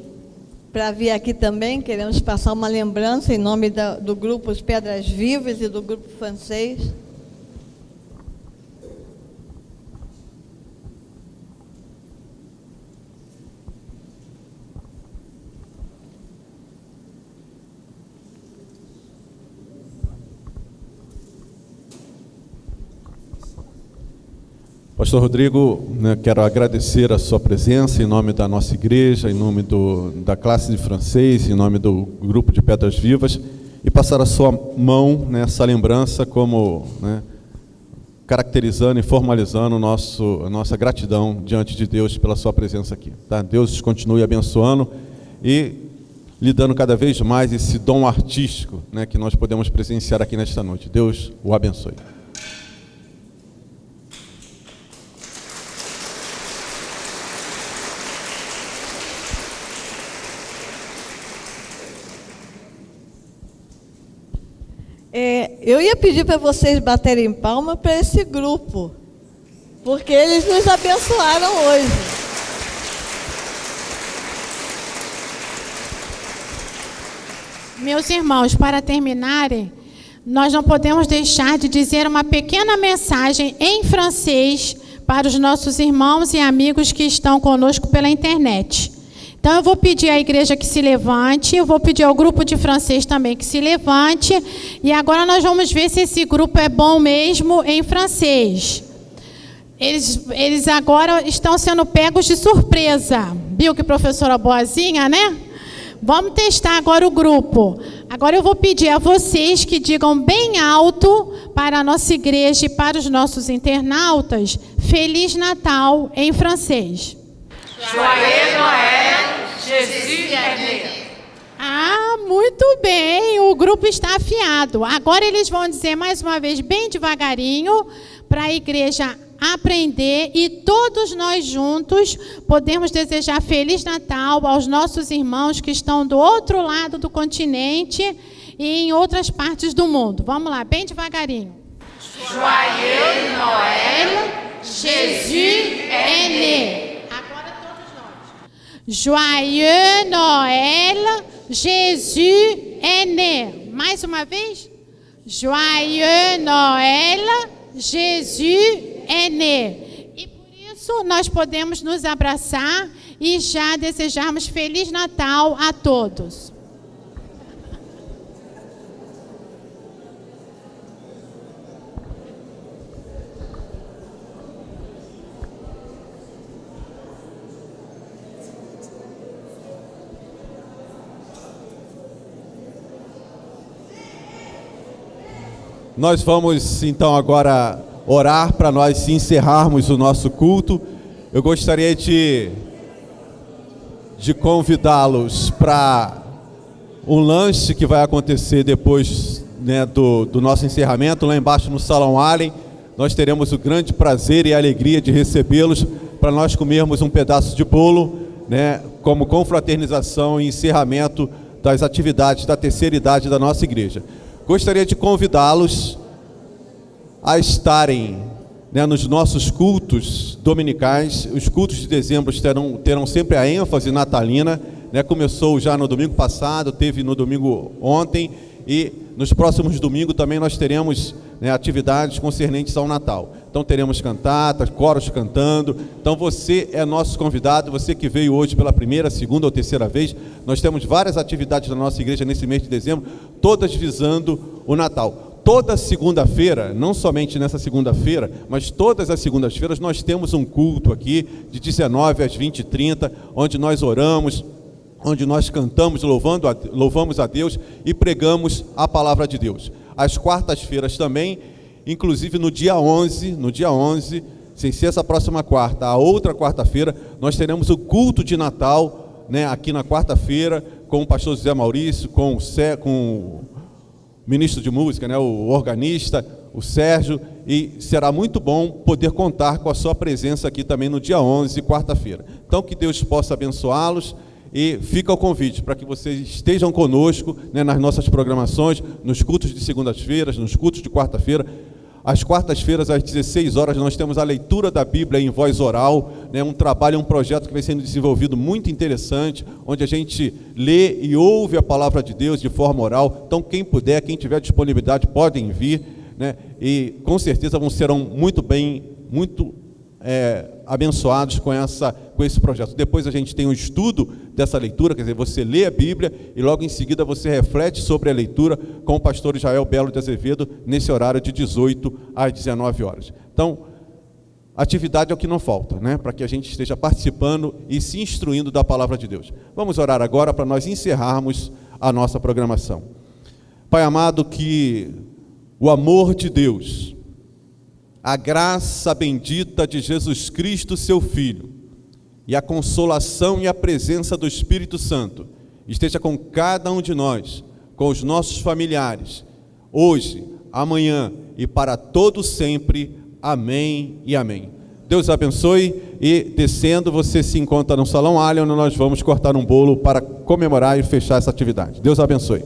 para vir aqui também. Queremos passar uma lembrança em nome do grupo Os Pedras Vivas e do grupo francês. Pastor Rodrigo, quero agradecer a sua presença em nome da nossa igreja, em nome da classe de francês, em nome do grupo de Pedras Vivas, e passar a sua mão nessa lembrança como caracterizando e formalizando a nossa gratidão diante de Deus pela sua presença aqui. Tá? Deus continue abençoando e lhe dando cada vez mais esse dom artístico que nós podemos presenciar aqui nesta noite. Deus o abençoe. Eu ia pedir para vocês baterem palma para esse grupo, porque eles nos abençoaram hoje. Meus irmãos, para terminarem, nós não podemos deixar de dizer uma pequena mensagem em francês para os nossos irmãos e amigos que estão conosco pela internet. Então, eu vou pedir à igreja que se levante, eu vou pedir ao grupo de francês também que se levante, e agora nós vamos ver se esse grupo é bom mesmo em francês. Eles agora estão sendo pegos de surpresa. Viu que professora boazinha, né? Vamos testar agora o grupo. Agora eu vou pedir a vocês que digam bem alto para a nossa igreja e para os nossos internautas, Feliz Natal em francês. Joyeux Noël, Jésus est né. Ah, muito bem, o grupo está afiado. Agora eles vão dizer mais uma vez, bem devagarinho, para a igreja aprender e todos nós juntos podemos desejar Feliz Natal aos nossos irmãos que estão do outro lado do continente e em outras partes do mundo. Vamos lá, bem devagarinho. Joyeux Noël, Jésus est né. Joyeux Noël, Jésus est né. Mais uma vez. Joyeux Noël, Jésus est né. E por isso nós podemos nos abraçar e já desejarmos Feliz Natal a todos. Nós vamos então agora orar para nós encerrarmos o nosso culto. Eu gostaria de convidá-los para um lanche que vai acontecer depois do nosso encerramento, lá embaixo no Salão Allen. Nós teremos o grande prazer e a alegria de recebê-los para nós comermos um pedaço de bolo, como confraternização e encerramento das atividades da terceira idade da nossa igreja. Gostaria de convidá-los a estarem nos nossos cultos dominicais. Os cultos de dezembro terão sempre a ênfase natalina. Começou já no domingo passado, teve no domingo ontem e nos próximos domingos também nós teremos atividades concernentes ao Natal. Então teremos cantatas, coros cantando. Então você é nosso convidado, você que veio hoje pela primeira, segunda ou terceira vez. Nós temos várias atividades na nossa igreja nesse mês de dezembro, todas visando o Natal. Toda segunda-feira, não somente nessa segunda-feira, mas todas as segundas-feiras nós temos um culto aqui de 19 às 20h30, onde nós oramos, onde nós cantamos, louvamos a Deus e pregamos a palavra de Deus. Às quartas-feiras também, inclusive no dia 11, sem ser essa próxima quarta, a outra quarta-feira, nós teremos o culto de Natal, aqui na quarta-feira, com o pastor José Maurício, com o ministro de música, o organista, o Sérgio, e será muito bom poder contar com a sua presença aqui também no dia 11, quarta-feira. Então, que Deus possa abençoá-los, e fica o convite para que vocês estejam conosco, né, nas nossas programações, nos cultos de segundas-feiras, nos cultos de quarta-feira. Às quartas-feiras, às 16 horas, nós temos a leitura da Bíblia em voz oral, né, um trabalho, um projeto que vem sendo desenvolvido muito interessante, onde a gente lê e ouve a palavra de Deus de forma oral. Então, quem puder, quem tiver disponibilidade, podem vir, né, e com certeza serão muito abençoados com esse projeto. Depois a gente tem um estudo dessa leitura, quer dizer, você lê a Bíblia e logo em seguida você reflete sobre a leitura com o pastor Israel Belo de Azevedo, nesse horário de 18 às 19 horas. Então, atividade é o que não falta, né? Para que a gente esteja participando e se instruindo da palavra de Deus. Vamos orar agora para nós encerrarmos a nossa programação. Pai amado, que o amor de Deus, a graça bendita de Jesus Cristo, seu Filho, e a consolação e a presença do Espírito Santo esteja com cada um de nós, com os nossos familiares, hoje, amanhã e para todo sempre. Amém e amém. Deus abençoe, e descendo você se encontra no Salão Alien, onde nós vamos cortar um bolo para comemorar e fechar essa atividade. Deus abençoe.